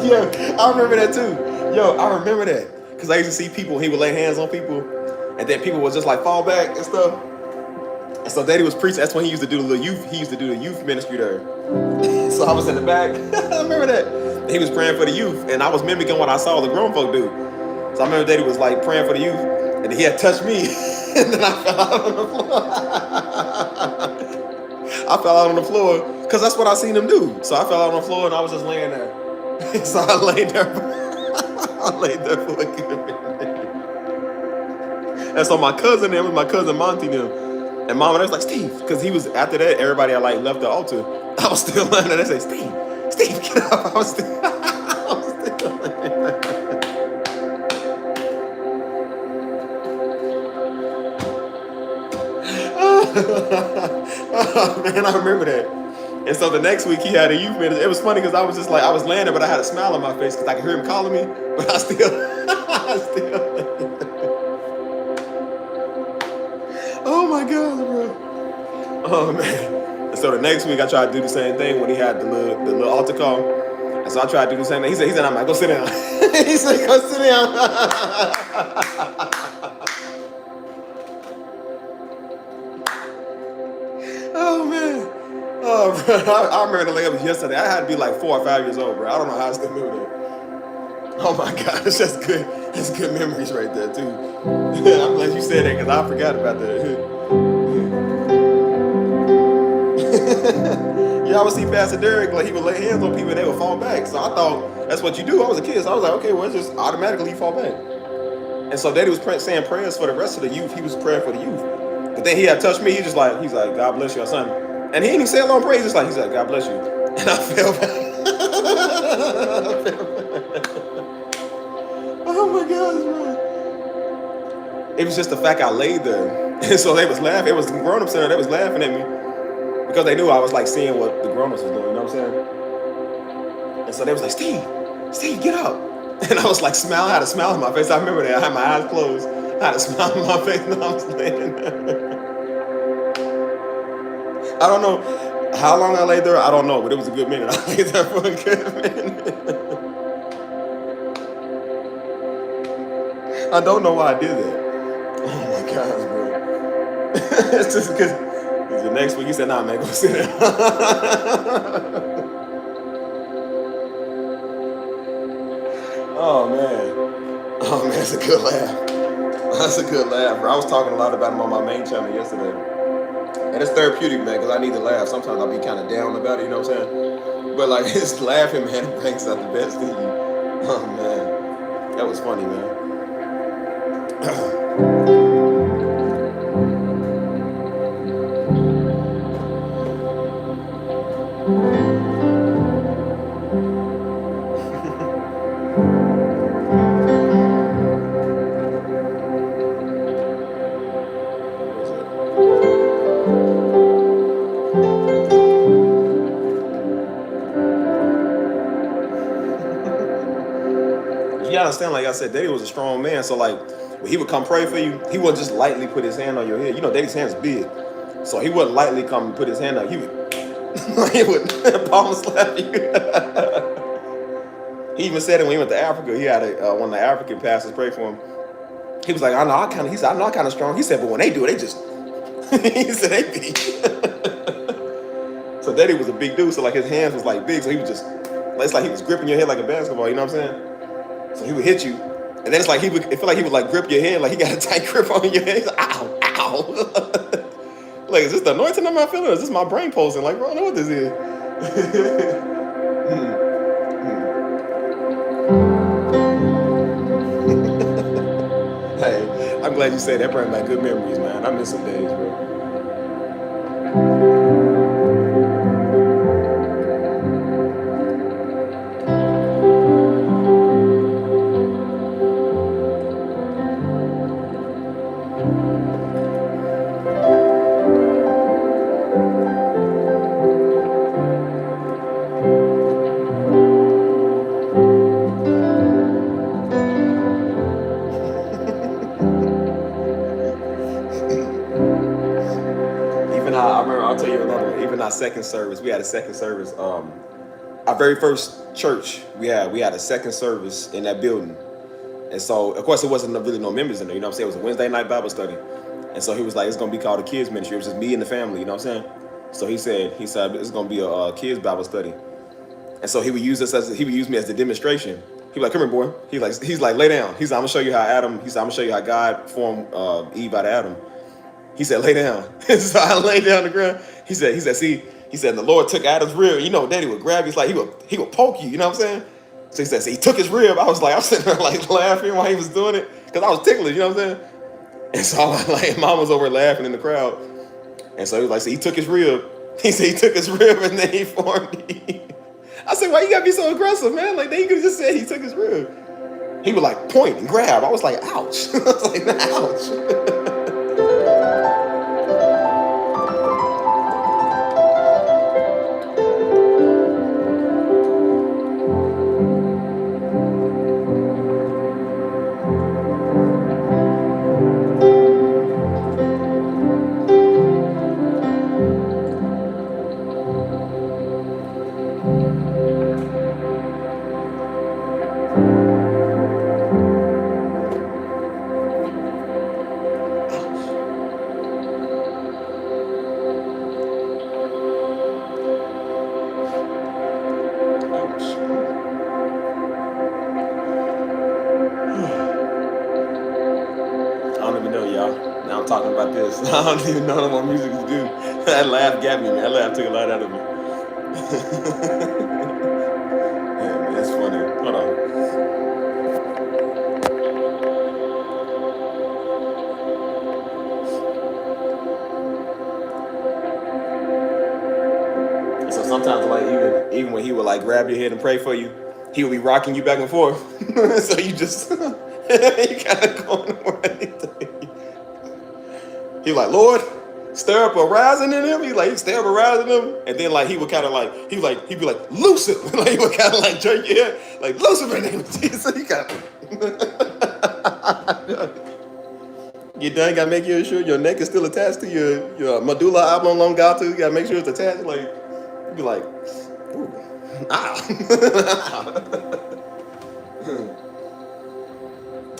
Yo, I remember that too. Yo, I remember that. Because I used to see people, he would lay hands on people, and then people would just like fall back and stuff. And so Daddy was preaching. That's when he used to do the little youth. He used to do the youth ministry there. So I was in the back. I remember that. He was praying for the youth, and I was mimicking what I saw the grown folk do. So I remember Daddy was like praying for the youth, and he had touched me, and then I fell out on the floor. I fell out on the floor because that's what I seen him do. So I fell out on the floor and I was just laying there. So I laid there. I laid there for a good minute. And so my cousin there was my cousin Monty them. And mom and I was like, Steve, because he was after that, everybody had like left the altar. I was still laying there. They say, Steve, get up. I was still laying there. Oh man, I remember that. And so the next week he had a youth minister. It was funny because I was just like, I was laying there, but I had a smile on my face because I could hear him calling me, but I still. Oh my God, bro. Oh man. And so the next week I tried to do the same thing when he had the little altar call. And so I tried to do the same thing. He said, I'm like, go sit down. He said, go sit down. Oh man. Oh bro. I remember the layup yesterday. I had to be like 4 or 5 years old, bro. I don't know how I still remember that. Oh my gosh, that's good. That's good memories right there too. I'm glad you said that because I forgot about that. You always see Pastor Derek, like he would lay hands on people and they would fall back. So I thought that's what you do. I was a kid, so I was like, okay, well, it's just automatically you fall back. And so Daddy was saying prayers for the rest of the youth. He was praying for the youth. But then he had touched me. He's like, God bless you or something. And he didn't even say a long praise. He's like, God bless you. And I fell back. Oh my gosh, man. It was just the fact I laid there. And so they was laughing. It was the grown-ups there. They was laughing at me. Because they knew I was like seeing what the grown-ups was doing, you know what I'm saying? And so they was like, Steve, get up. And I was like, I had a smile on my face. I remember that. I had my eyes closed. I had a smile on my face and I was laying there. I don't know how long I laid there. I don't know, but it was a good minute. I laid there for a good minute. I don't know why I did that. Oh my gosh, bro. It's just because the next week he said, nah, man, go sit down. Oh man, it's a good laugh. That's a good laugh, bro. I was talking a lot about him on my main channel yesterday. And it's therapeutic, man, because I need to laugh. Sometimes I'll be kind of down about it, you know what I'm saying? But like, it's laughing, man, it brings out the best in you. Oh man, that was funny, man. You understand, like I said, Daddy was a strong man. So like, when he would come pray for you, he wouldn't just lightly put his hand on your head. You know, Daddy's hand's big. So he wouldn't lightly come and put his hand out. He would, he would palm slap you. He even said it when he went to Africa. He had one of the African pastors pray for him. He was like, I know I kind of strong. He said, but when they do it, they just, he said, they big. So Daddy was a big dude. So like his hands was like big. So he was just, it's like he was gripping your head like a basketball. You know what I'm saying? So he would hit you, and then it's like it felt like he would like grip your head, like he got a tight grip on your head. He's like, ow. Like, is this the anointing I'm feeling, or is this my brain pulsing? Like, bro, I don't know what this is. Hey, I'm glad you said that. Brought back good memories, man. I miss some days, bro. I'll tell you another one. Even our second service, we had a second service. Our very first church, we had a second service in that building. And so, of course, it wasn't really no members in there. You know what I'm saying? It was a Wednesday night Bible study. And so he was like, it's going to be called a kids ministry. It was just me and the family, you know what I'm saying? So he said it's going to be a kids Bible study. And so he would use me as the demonstration. He was like, come here, boy. He's like, lay down. He's like, I'm gonna show you how I'm gonna show you how God formed Eve out of Adam. He said, lay down. So I laid down on the ground. See, he said, the Lord took Adam's rib. You know, Daddy would grab you. It's like he would poke you. You know what I'm saying? So he said, he took his rib. I was sitting there like laughing while he was doing it because I was ticklish. You know what I'm saying? And so like, Mom was over laughing in the crowd. And so he was like, he took his rib. He said he took his rib and then he formed it. I said, why you gotta be so aggressive, man? Like, they could have just said he took his rib. He would like point and grab. I was like, ouch. I was like, ouch. I don't even know, y'all. Now I'm talking about this. I don't even know what music to do. That laugh got me, man. That laugh took a lot out of me. Yeah, man, it's funny. Hold on. And so sometimes, like, even when he would like grab your head and pray for you, he would be rocking you back and forth. So you just you kind of going away. He like, Lord, stir up a rising in him. He'd stir up a rising in him, and then like he would kind of like he'd be like, loose him. Like he would kind of like jerk your head, like loose him in the name of Jesus. You kind of you done gotta make sure your neck is still attached to your medulla oblongata. You gotta make sure it's attached. Like you'd be like, ooh, ah.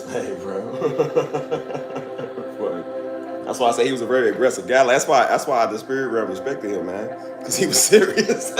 Hey, bro. That's why I say he was a very aggressive guy. That's why the spirit realm respected him, man, because he was serious.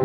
I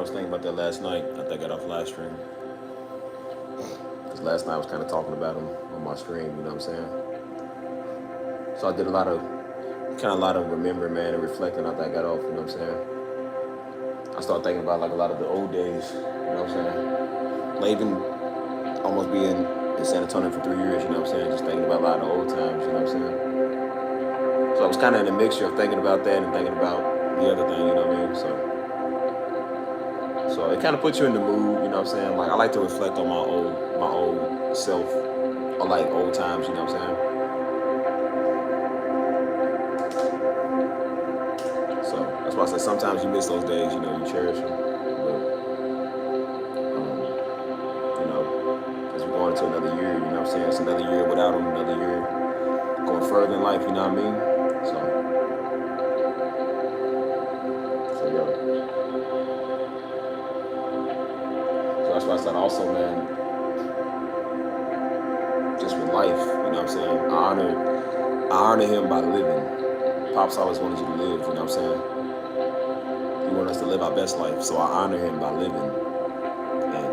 was thinking about that last night. I think I got off live stream because last night I was kind of talking about him on my stream. You know what I'm saying? So I did a lot of remembering, man, and reflecting after I got off. You know what I'm saying? I started thinking about like a lot of the old days. You know what I'm saying? Like even almost being in San Antonio for 3 years. You know what I'm saying? Just thinking about a lot of the old times. You know what I'm saying? So I was kind of in a mixture of thinking about that and thinking about the other thing. You know what I mean? So it kind of puts you in the mood. You know what I'm saying? Like I like to reflect on my old self, or like old times. You know what I'm saying? So that's why I said sometimes you miss those days. You know, you cherish them. But you know, as we're going into another year, you know what I'm saying? It's another year without them, another year going further in life. You know what I mean? So yeah. So that's why I said also, man, just with life, you know what I'm saying? I honor him by living. Pops always wanted you to live, you know what I'm saying? He wanted us to live our best life, so I honor him by living and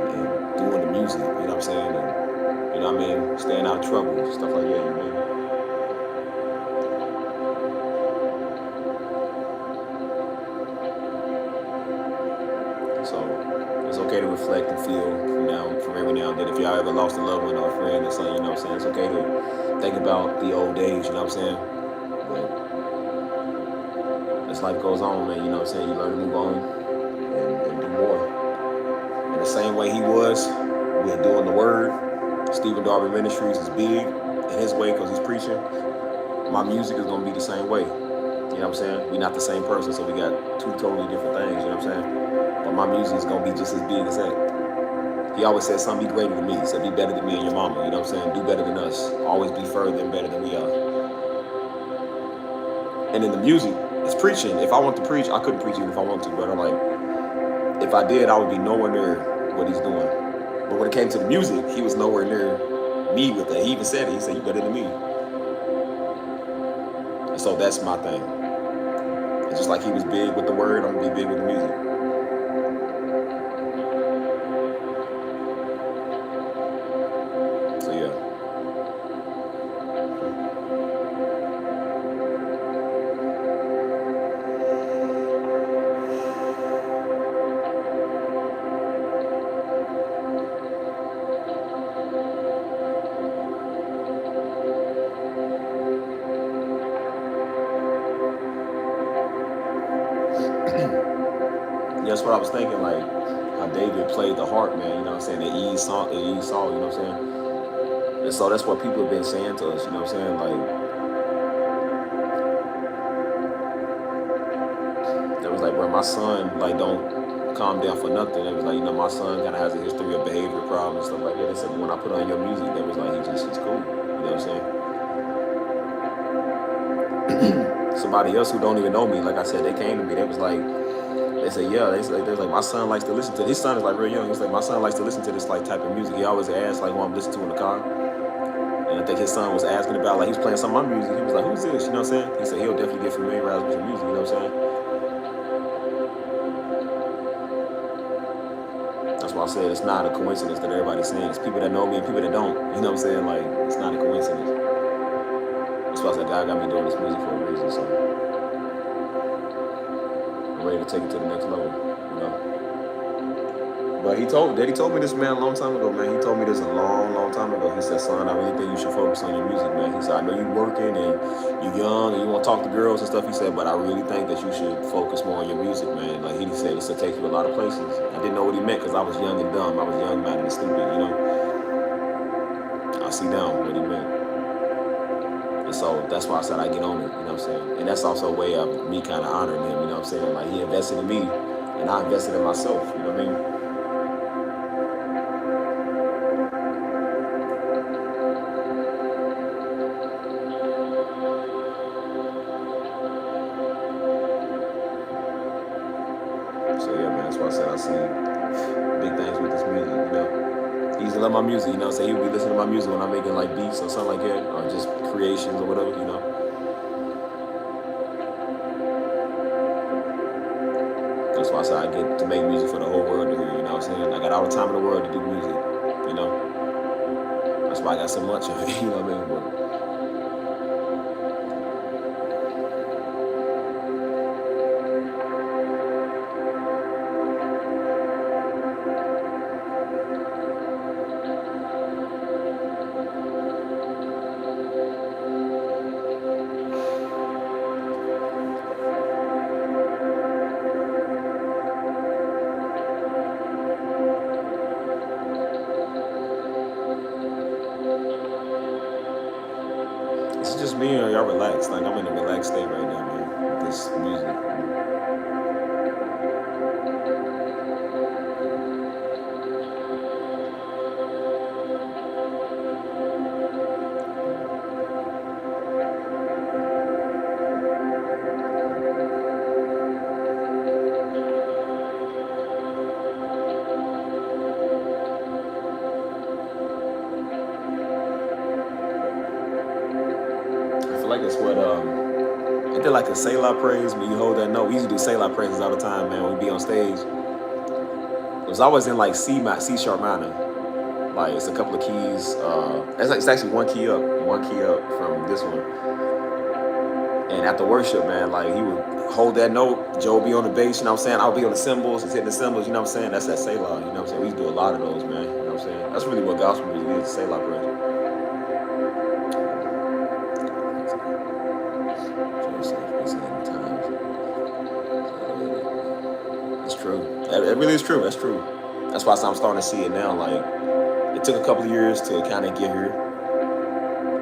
doing the music, you know what I'm saying? And, you know what I mean? Staying out of trouble, stuff like that, you know? So it's okay to reflect and feel from every now and then. If y'all ever lost a loved one or a friend or something, you know what I'm saying? It's okay to think about the old days, you know what I'm saying? But as life goes on, man, you know what I'm saying? You learn to move on and do more. In the same way he was with doing the word, Stephen Darby Ministries is big in his way because he's preaching. My music is gonna be the same way. You know what I'm saying? We're not the same person, so we got two totally different things, you know what I'm saying? But my music is gonna be just as big as that. He always said something be greater than me. He said be better than me and your mama, you know what I'm saying? Do better than us. Always be further and better than we are. And in the music, it's preaching. If I want to preach, I couldn't preach even if I want to, but I'm like, if I did, I would be nowhere near what he's doing. But when it came to the music, he was nowhere near me with that. He even said it. He said, you better than me. And so that's my thing. And just like he was big with the word, I'm going to be big with the music. So yeah. Yeah, that's what I was thinking, like how David played the harp, man, you know what I'm saying? The ease song, you know what I'm saying? And so that's what people have been saying to us, you know what I'm saying? Like, it was like, bro, my son, like, don't calm down for nothing. It was like, you know, my son kind of has a history of behavior problems and stuff like that. They said, but when I put on your music, they was like, he's cool, you know what I'm saying? Somebody else who don't even know me, like I said, they came to me, they was like, they said, yeah, they was like, my son likes to listen to, his son is like real young, he's like, my son likes to listen to this like type of music. He always asks like what I'm listening to in the car. And I think his son was asking about, like, he was playing some of my music. He was like, who's this? You know what I'm saying? He said he'll definitely get familiarized with your music, you know what I'm saying? That's why I said it's not a coincidence that everybody's saying. It's people that know me and people that don't. You know what I'm saying? Like, it's not a coincidence. That's why I said God got me doing this music for a reason. So I'm ready to take it to the next level, you know? But Daddy told me this, man, a long time ago, man. He told me this a long, long time ago. He said, son, I really think you should focus on your music, man. He said, I know you're working and you're young and you want to talk to girls and stuff. He said, but I really think that you should focus more on your music, man. Like he said, it's to take you a lot of places. I didn't know what he meant because I was young and dumb. I was young, man, and stupid, you know? I see now what he meant. And so that's why I said I get on it, you know what I'm saying? And that's also a way of me kind of honoring him, you know what I'm saying? Like he invested in me and I invested in myself, you know what I mean? So yeah, man, that's why I said I see big things with this music, you know. He used to love my music, you know what I'm saying? He would be listening to my music when I'm making like beats or something like that, or just creations or whatever, you know. That's why I said I get to make music for the whole world to hear, you know what I'm saying? I got all the time in the world to do music, you know. That's why I got so much of it, you know what I mean? But it's just me or y'all relax. Like I'm in a relaxed state right now, man, with this music. like it's what it did like a Selah praise when you hold that note. We used to do Selah praises all the time, man. When we be on stage, it was always in like C sharp minor. Like it's a couple of keys. It's actually one key up from this one. And after worship, man, like he would hold that note. Joe be on the bass, you know what I'm saying? I'll be on the cymbals, he's hitting the cymbals, you know what I'm saying? That's that Selah, you know what I'm saying? We used to do a lot of those, man. You know what I'm saying? That's really what gospel music is, Selah praise. It's true. It really is true. That's true. That's why I'm starting to see it now. Like it took a couple of years to kind of get here.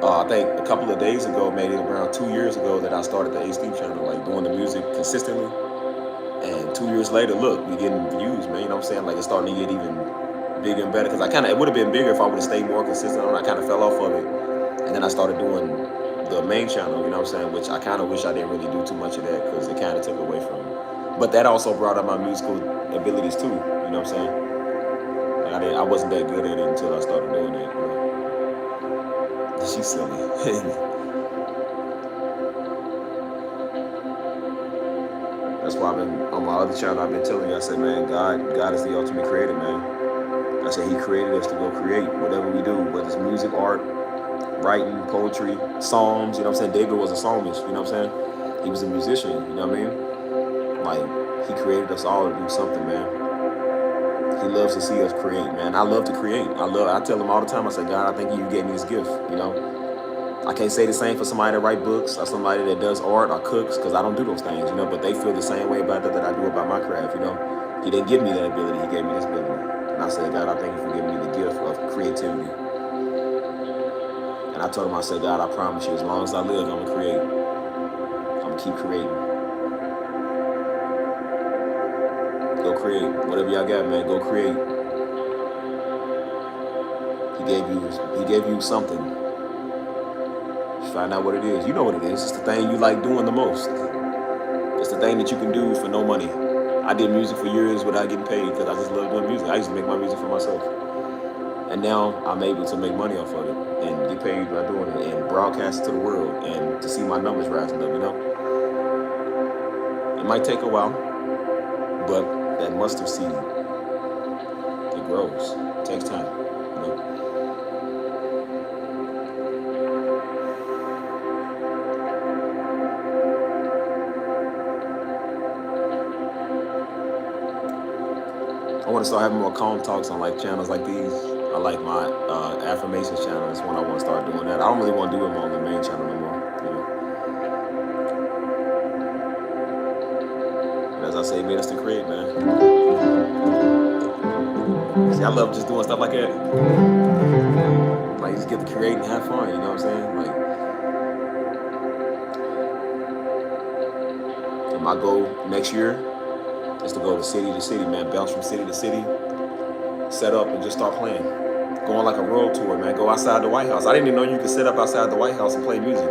I think a couple of days ago, maybe around 2 years ago, that I started the HD channel, like doing the music consistently. And 2 years later, look, we getting views, man. You know what I'm saying? Like it's starting to get even bigger and better. Because it would have been bigger if I would have stayed more consistent on it. I kind of fell off of it. And then I started doing the main channel, you know what I'm saying? Which I kind of wish I didn't really do too much of that because it kind of took away from it. But that also brought up my musical abilities too, you know what I'm saying? Like I wasn't that good at it until I started doing it. You know? She's silly. That's why I've been on my other channel. I've been telling you, I said, man, God is the ultimate creator, man. I said He created us to go create whatever we do, whether it's music, art, writing, poetry, psalms. You know what I'm saying? David was a psalmist. You know what I'm saying? He was a musician. You know what I mean? Like He created us all to do something, man. He loves to see us create, man. I love to create. I tell him all the time, I say, God, I think you gave me this gift, you know? I can't say the same for somebody that writes books or somebody that does art or cooks, because I don't do those things, you know, but they feel the same way about that I do about my craft, you know? He didn't give me that ability, He gave me this ability. And I said, God, I thank you for giving me the gift of creativity. And I told him, I said, God, I promise you, as long as I live, I'm gonna create. I'm gonna keep creating. Go create. Whatever y'all got, man, go create. He gave you something. Just find out what it is. You know what it is. It's the thing you like doing the most. It's the thing that you can do for no money. I did music for years without getting paid because I just love doing music. I used to make my music for myself. And now I'm able to make money off of it and get paid by doing it and broadcast it to the world and to see my numbers rising up, you know? It might take a while, but that mustard seed, it grows. It takes time, you know? I want to start having more calm talks on like channels like these. I like my affirmations channel. That's when I want to start doing that. I don't really want to do them on the main channel no more, you know? And as I say, it made us to create, man. See, I love just doing stuff like that. Like, you just get to create and have fun, you know what I'm saying? Like, and my goal next year is to go to city, man. Bounce from city to city, set up and just start playing. Go on like a world tour, man. Go outside the White House. I didn't even know you could sit up outside the White House and play music.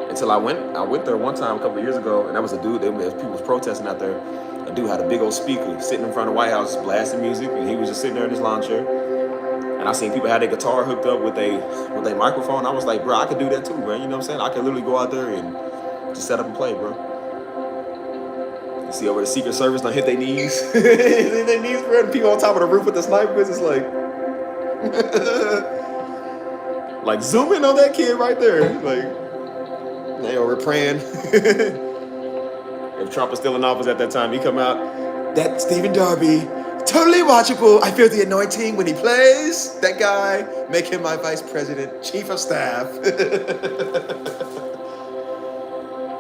Until I went there one time a couple of years ago, and that was a dude, people was protesting out there. A dude had a big old speaker sitting in front of the White House blasting music, and he was just sitting there in his lawn chair. And I seen people had their guitar hooked up with a microphone. I was like, bro, I could do that too, man. You know what I'm saying? I could literally go out there and just set up and play, bro. You see over the Secret Service, don't hit their knees. Hit their knees, bro. And people on top of the roof with the snipers. It's like, like zoom in on that kid right there. Like, they over praying. If Trump was still in office at that time, he come out, that Stephen Darby, totally watchable. I feel the anointing when he plays. That guy, make him my vice president, chief of staff.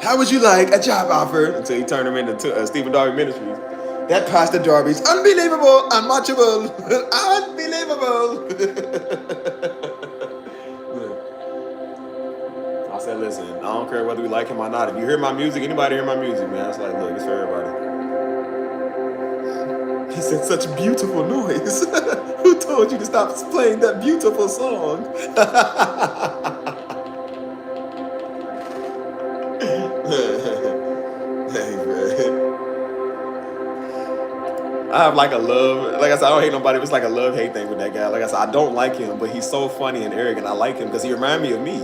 How would you like a job offer? Until he turned him into Stephen Darby Ministries. That Pastor Darby's unbelievable, unwatchable, unbelievable. I said, listen, I don't care whether we like him or not. If you hear my music, anybody hear my music, man, it's like, look, it's for everybody. He said, such a beautiful noise. Who told you to stop playing that beautiful song? Hey, man. I have like a love, like I said, I don't hate nobody. It's like a love hate thing with that guy. Like I said, I don't like him, but he's so funny and arrogant. I like him because he reminds me of me.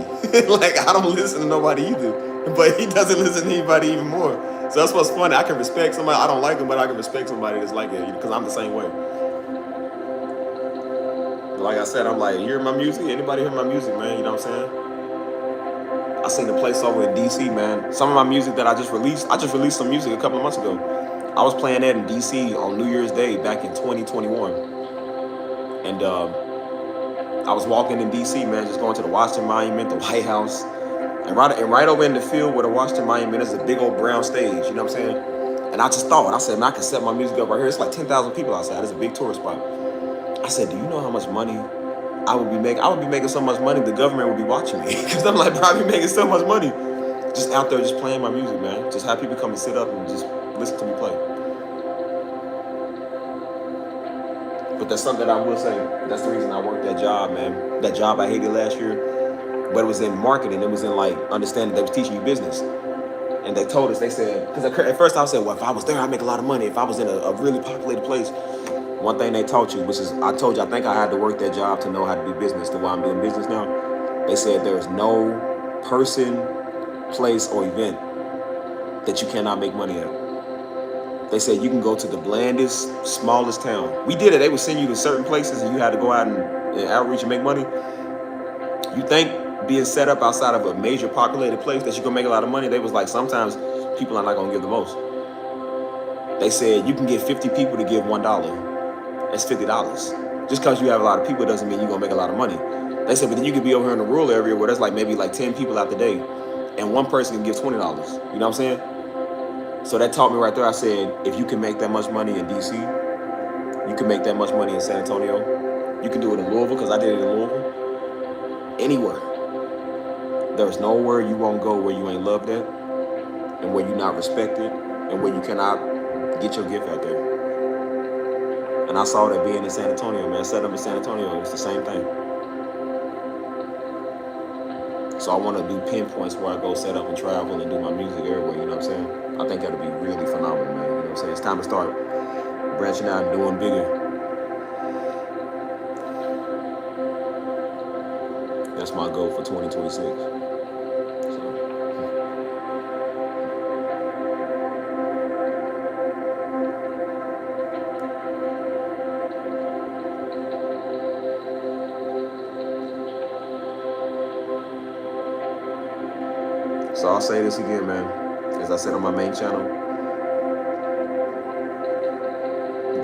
Like I don't listen to nobody either, but he doesn't listen to anybody even more. So that's what's funny. I can respect somebody. I don't like him, but I can respect somebody that's like it because I'm the same way. Like I said, I'm like, you hear my music? Anybody hear my music, man? You know what I'm saying? I seen a place over in DC, man. Some of my music that I just released some music a couple of months ago. I was playing that in DC on New Year's Day back in 2021. And I was walking in DC, man, just going to the Washington Monument, the White House. And right over in the field where the Washington Monument is a big old brown stage, you know what I'm saying? And I just thought, I said, man, I can set my music up right here. It's like 10,000 people outside. It's a big tourist spot. I said, do you know how much money I would be making? I would be making so much money the government would be watching me. Because I'm like, bro, I be making so much money. Just out there just playing my music, man. Just have people come and sit up and just listen to me play. But that's something that I will say. That's the reason I worked that job, man. That job I hated last year. But it was in marketing. It was in like understanding they was teaching you business. And they told us, they said, because at first I said, well, if I was there, I'd make a lot of money. If I was in a really populated place. One thing they taught you, which is, I told you, I think I had to work that job to know how to do business, to why I'm doing business now. They said there is no person, place, or event that you cannot make money at. They said you can go to the blandest, smallest town. We did it. They would send you to certain places and you had to go out and outreach and make money. You think being set up outside of a major populated place that you're going to make a lot of money? They was like, sometimes people are not going to give the most. They said you can get 50 people to give $1. That's $50. Just because you have a lot of people doesn't mean you're going to make a lot of money. They said, but then you could be over here in the rural area where there's like maybe like 10 people out the day and one person can give $20. You know what I'm saying? So that taught me right there. I said, if you can make that much money in DC, you can make that much money in San Antonio. You can do it in Louisville, because I did it in Louisville. Anywhere. There's nowhere you won't go where you ain't loved at, and where you're not respected, and where you cannot get your gift out there. And I saw that being in San Antonio, man. Set up in San Antonio, it's the same thing. So I want to do pinpoints where I go set up and travel and do my music everywhere, you know what I'm saying? I think that'll be really phenomenal, man. You know what I'm saying? It's time to start branching out and doing bigger. That's my goal for 2026. So I'll say this again, man. As I said on my main channel,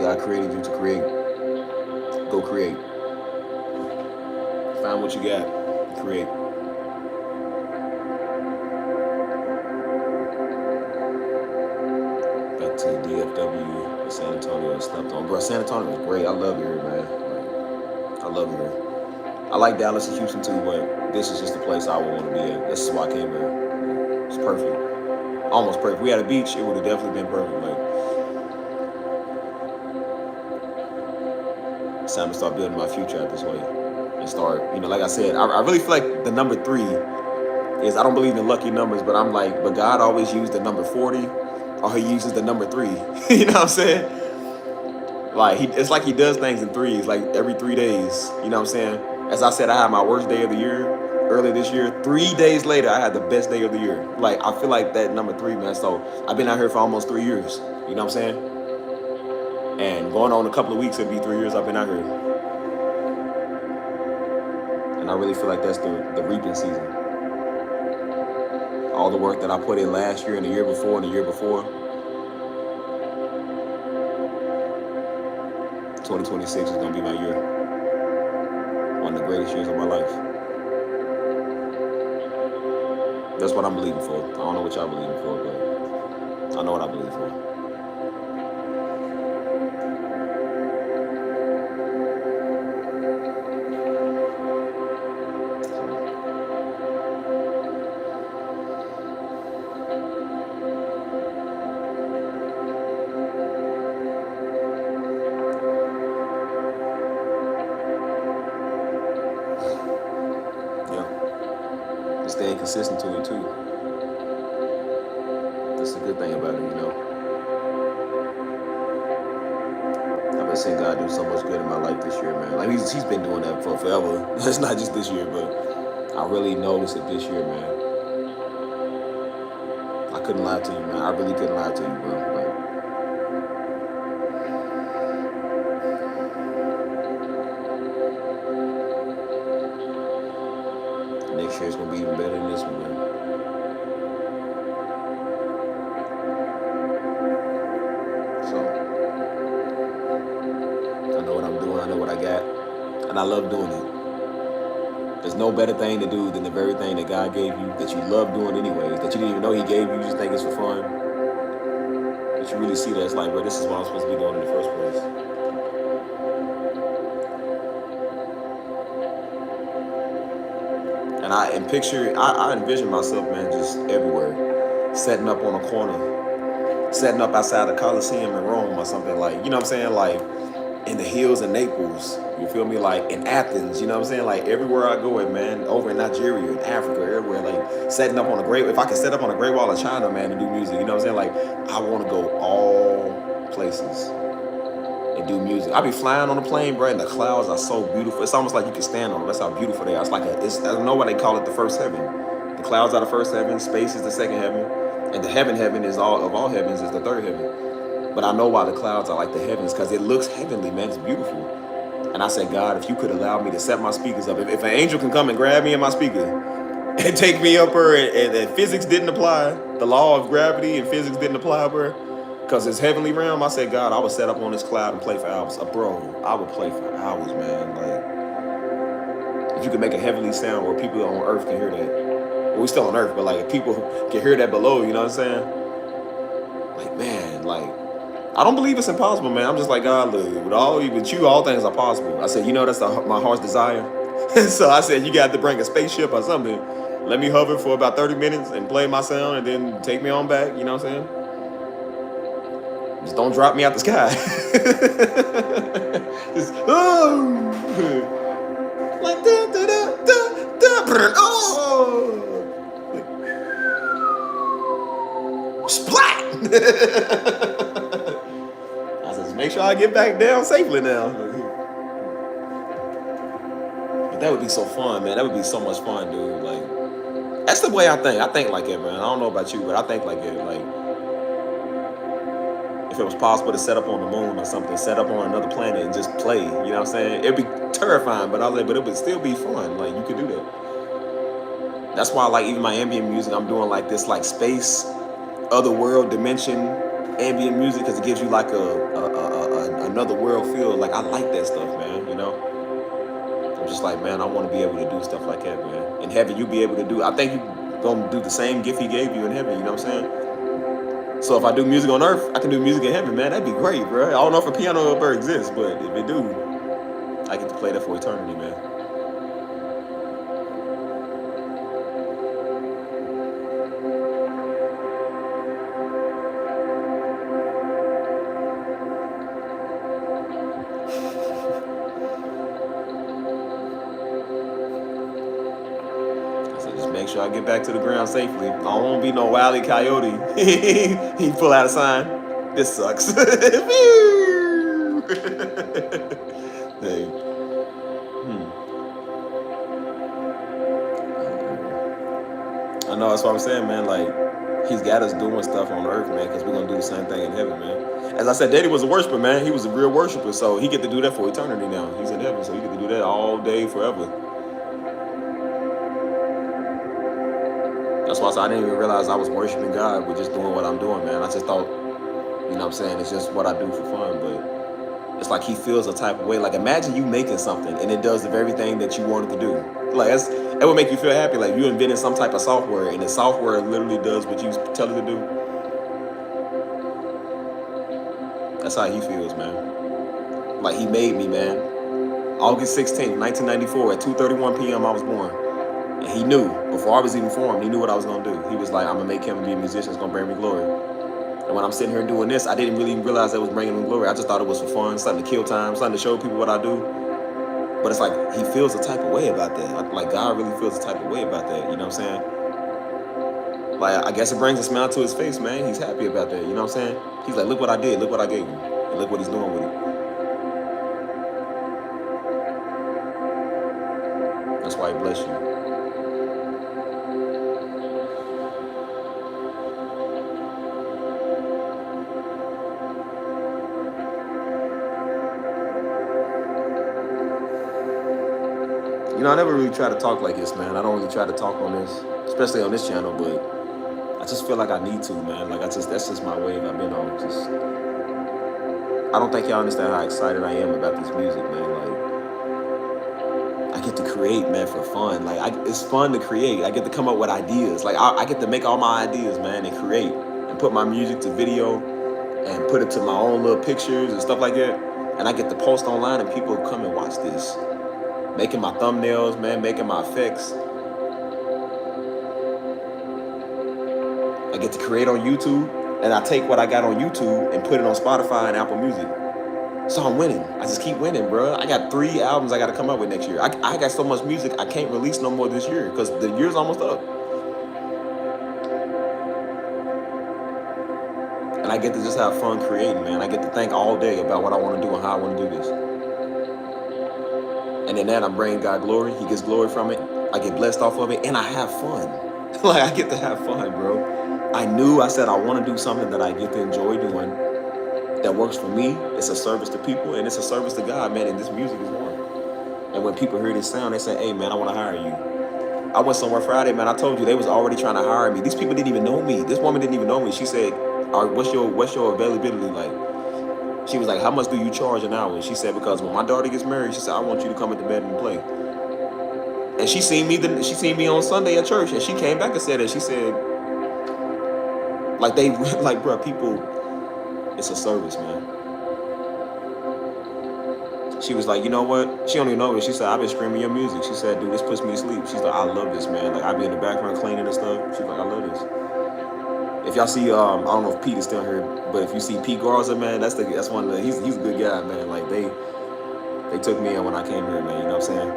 God created you to create. Go create. Find what you got. Create. Back to DFW, San Antonio, slept on. Bro, San Antonio was great. I love it here, man. Like, I love it here. I like Dallas and Houston too, but this is just the place I would want to be at. This is why I came here. It's perfect. Almost perfect. If we had a beach, it would have definitely been perfect. Like, it's time to start building my future out this way. And start, like I said, I really feel like the number 3 is, I don't believe in lucky numbers, but I'm like, but God always used the number 40, or he uses the number 3. You know what I'm saying? Like, it's like he does things in threes, like every 3 days. You know what I'm saying? As I said, I had my worst day of the year earlier this year. 3 days later, I had the best day of the year. Like, I feel like that number 3, man. So I've been out here for almost 3 years. You know what I'm saying? And going on a couple of weeks, it'll be 3 years I've been out here. And I really feel like that's the reaping season. All the work that I put in last year and the year before and the year before. 2026 is going to be my year. One of the greatest years of my life. That's what I'm believing for. I don't know what y'all believing for, but I know what I believe for. Staying consistent to it too. That's the good thing about it, just seen God do so much good in my life this year, man. Like he's been doing that for forever. It's not just this year, but I really noticed it this year, man. I couldn't lie to you, man. I really couldn't lie to you, bro. Like next year is gonna be even better than this one, man. So I know what I'm doing. I know what I got, and I love doing it. There's no better thing to do than the very thing that God gave you that you love doing anyways, that you didn't even know He gave you. You just think it's for fun. But you really see that it's like, bro, this is what I'm supposed to be doing in the first place. And I envision myself, man, just everywhere, setting up on a corner, setting up outside the Coliseum in Rome or something, like, you know what I'm saying, like in the hills of Naples, you feel me, like in Athens, you know what I'm saying, like everywhere I go at, man, over in Nigeria, in Africa, everywhere, like setting up on if I can set up on the Great Wall of China, man, and do music, you know what I'm saying, like I want to go all places and do music. I be flying on a plane, bro, and the clouds are so beautiful. It's almost like you can stand on them. That's how beautiful they are. It's like I don't know why they call it the first heaven. The clouds are the first heaven. Space is the second heaven, and the heaven is all heavens is the third heaven. But I know why the clouds are like the heavens, because it looks heavenly, man. It's beautiful. And I said, God, if you could allow me to set my speakers up, if an angel can come and grab me in my speaker and take me up there, and physics didn't apply, the law of gravity and physics didn't apply, bro, because it's heavenly realm. I said, God, I would set up on this cloud and play for hours. Bro, I would play for hours, man. Like, if you could make a heavenly sound where people on earth can hear that. Well, we still on earth, but like if people can hear that below, you know what I'm saying? Like, man, like, I don't believe it's impossible, man. I'm just like, God, look, with you, all things are possible. I said, you know, that's my heart's desire. So I said, you got to bring a spaceship or something. Let me hover for about 30 minutes and play my sound and then take me on back, you know what I'm saying? Just don't drop me out the sky. Just, oh, like oh, splat. I said, just make sure I get back down safely now. But that would be so fun, man. That would be so much fun, dude. Like, that's the way I think. I think like it, man. I don't know about you, but I think like it. Like, if it was possible to set up on the moon or something, set up on another planet and just play, you know what I'm saying? It'd be terrifying, but I was like, but it would still be fun. Like, you could do that. That's why, like, even my ambient music, I'm doing like this, like space, other world dimension ambient music, because it gives you like another world feel. Like, I like that stuff, man. You know, I'm just like, man, I want to be able to do stuff like that, man. In heaven, you'll be able to do. I think you're gonna do the same gift He gave you in heaven. You know what I'm saying? So if I do music on earth, I can do music in heaven, man. That'd be great, bro. I don't know if a piano ever exists, but if it do, I get to play that for eternity, man. So just make sure I get back to the ground safely. I don't want to be no wily coyote. He pull out a sign. This sucks. Hey. I know, that's what I'm saying, man. Like, He's got us doing stuff on earth, man, because we're gonna do the same thing in heaven, man. As I said, Daddy was a worshiper, man. He was a real worshiper, so he get to do that for eternity now. He's in heaven, so he get to do that all day, forever. That's why I didn't even realize I was worshiping God with just doing what I'm doing, man. I just thought, you know what I'm saying, it's just what I do for fun, but it's like He feels a type of way. Like, imagine you making something and it does the very thing that you wanted to do. Like, that would make you feel happy. Like, you invented some type of software and the software literally does what you tell it to do. That's how He feels, man. Like, He made me, man. August 16th, 1994 at 2:31 p.m. I was born. And He knew, before I was even formed, He knew what I was going to do. He was like, I'm going to make him be a musician. It's going to bring me glory. And when I'm sitting here doing this, I didn't really realize that was bringing Him glory. I just thought it was for fun, something to kill time, something to show people what I do. But it's like He feels a type of way about that. Like, God really feels a type of way about that. You know what I'm saying? Like, I guess it brings a smile to His face, man. He's happy about that. You know what I'm saying? He's like, look what I did. Look what I gave you. And look what He's doing with it. Christ bless you. You know, I never really try to talk like this, man. I don't really try to talk on this, especially on this channel, but I just feel like I need to, man. Like, that's just my wave I've been on. Just, I don't think y'all understand how excited I am about this music, man. Like, I get to create, man, for fun. Like, it's fun to create. I get to come up with ideas. Like, I get to make all my ideas, man, and create and put my music to video and put it to my own little pictures and stuff like that. And I get to post online and people come and watch this. Making my thumbnails, man, making my effects. I get to create on YouTube, and I take what I got on YouTube and put it on Spotify and Apple Music. So I'm winning. I just keep winning, bro. I got 3 albums I got to come up with next year. I got so much music I can't release no more this year because the year's almost up. And I get to just have fun creating, man. I get to think all day about what I want to do and how I want to do this. And in that, I'm bringing God glory. He gets glory from it. I get blessed off of it, and I have fun. Like, I get to have fun, bro. I said I want to do something that I get to enjoy doing, that works for me. It's a service to people, and it's a service to God, man, and this music is one. And when people hear this sound, they say, hey, man, I want to hire you. I went somewhere Friday, man. I told you they was already trying to hire me. These people didn't even know me. This woman didn't even know me. She said, what's your availability like? She was like, how much do you charge an hour? And she said, because when my daughter gets married, she said, I want you to come at the bed and play. And she seen me on Sunday at church, and she came back and said it. She said, like, bro, people, it's a service, man. She was like, you know what? She don't even know it. She said, I've been screaming your music. She said, dude, this puts me to sleep. She's like, I love this, man. Like, I be in the background cleaning and stuff. She's like, I love this. If y'all see, I don't know if Pete is still here, but if you see Pete Garza, man, that's one of the, he's a good guy, man. Like, they took me in when I came here, man. You know what I'm saying?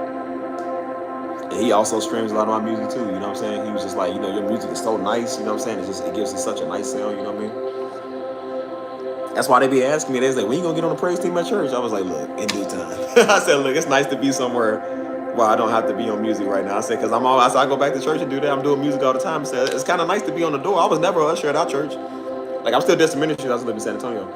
And he also streams a lot of my music too. You know what I'm saying? He was just like, you know, your music is so nice. You know what I'm saying? It gives it such a nice sound. You know what I mean? That's why they be asking me. They say, when you gonna get on the praise team at church? I was like, look, in due time. I said, look, it's nice to be somewhere where I don't have to be on music right now. I said, because I go back to church and do that. I'm doing music all the time. I said, it's kind of nice to be on the door. I was never a usher at our church. Like, I'm still just ministry. I was living in San Antonio.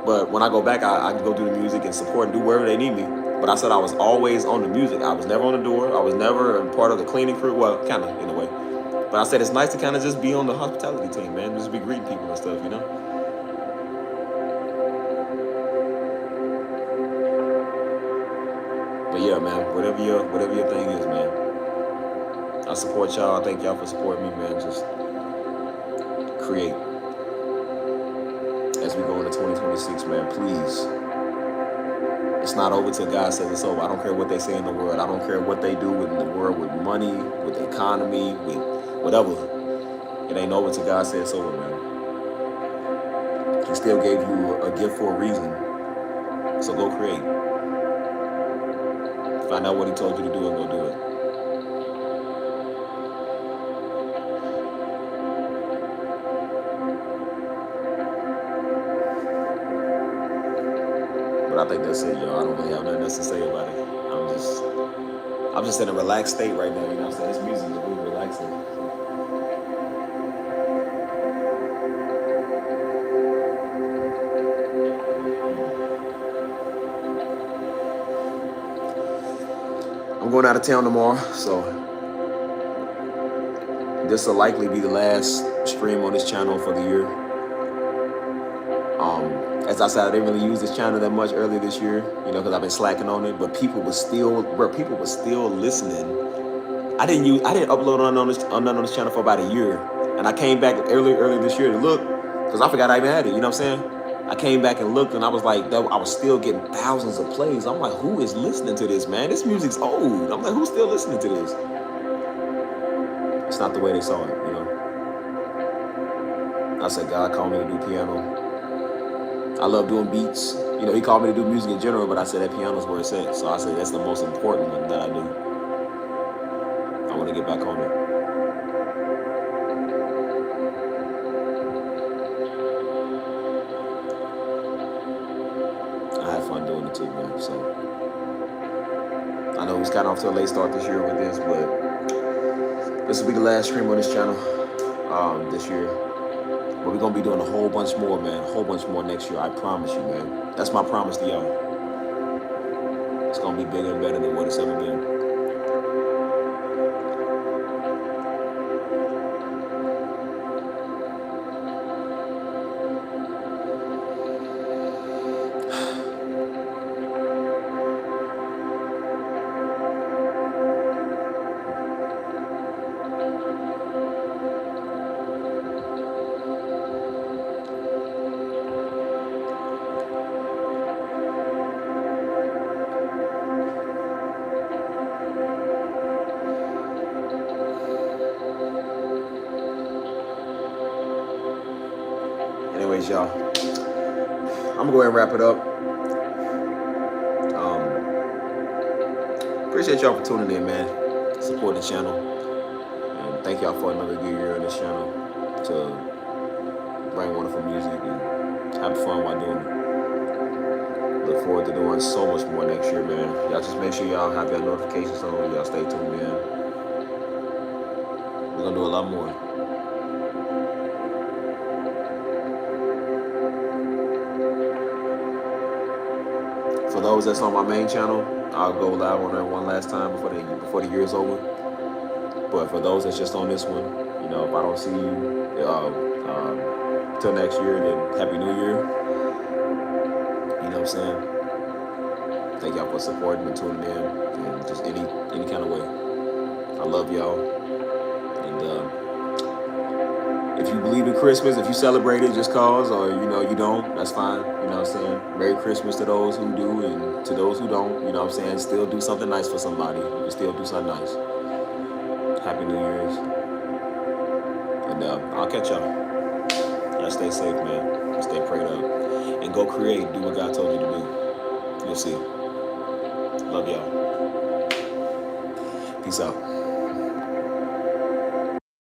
But when I go back, I can go do the music and support and do wherever they need me. But I said I was always on the music. I was never on the door. I was never a part of the cleaning crew. Well, kind of, in a way. But I said it's nice to kind of just be on the hospitality team, man. Just be greeting people and stuff, you know? But yeah, man, whatever your thing is, man. I support y'all. I thank y'all for supporting me, man. Just create. As we go into 2026, man, please. It's not over till God says it's over. I don't care what they say in the world. I don't care what they do in the world with money, with the economy, with whatever. It ain't over till God says it's over, man. He still gave you a gift for a reason. So go create. Find out what he told you to do and go do it. But I think that's it, y'all. I don't really have nothing else to say about it. I'm just in a relaxed state right now, you know what I'm saying? This music is really relaxing. I'm going out of town tomorrow, so this will likely be the last stream on this channel for the year. As I said, I didn't really use this channel that much earlier this year, you know, because I've been slacking on it. But people were still listening. I didn't upload on this channel for about a year, and I came back earlier this year to look because I forgot I even had it. You know what I'm saying? I came back and looked, and I was like, I was still getting thousands of plays. I'm like, who is listening to this, man? This music's old. I'm like, who's still listening to this? It's not the way they saw it, you know. I said, God called me to do piano. I love doing beats. You know, he called me to do music in general, but I said that piano's where it's at. So I said that's the most important one that I do. I want to get back on it. I had fun doing it too, man. So I I know he's kind of off to a late start this year with this, but this will be the last stream on this channel this year. But we're gonna be doing a whole bunch more, man. A whole bunch more next year. I promise you, man. That's my promise to y'all. It's gonna be bigger and better than what it's ever been. Anyways, y'all, I'm gonna go ahead and wrap it up. Appreciate y'all for tuning in, man. Support the channel. And thank y'all for another good year on this channel to bring wonderful music and have fun while doing it. Look forward to doing so much more next year, man. Y'all just make sure y'all have your notifications on. Y'all stay tuned, man. We're gonna do a lot more. For those that's on my main channel, I'll go live on there one last time before the year is over. But for those that's just on this one, you know, if I don't see you till next year, then Happy New Year. You know what I'm saying? Thank y'all for supporting and tuning in, and just any kind of way. I love y'all. And if you believe in Christmas, if you celebrate it just cause, or you don't, that's fine. You know what I'm saying? Merry Christmas to those who do, and to those who don't, you know what I'm saying? Still do something nice for somebody. You can still do something nice. Happy New Year's. And I'll catch y'all. Y'all stay safe, man. Stay prayed up. And go create. Do what God told you to do. You'll see. Love y'all. Peace out.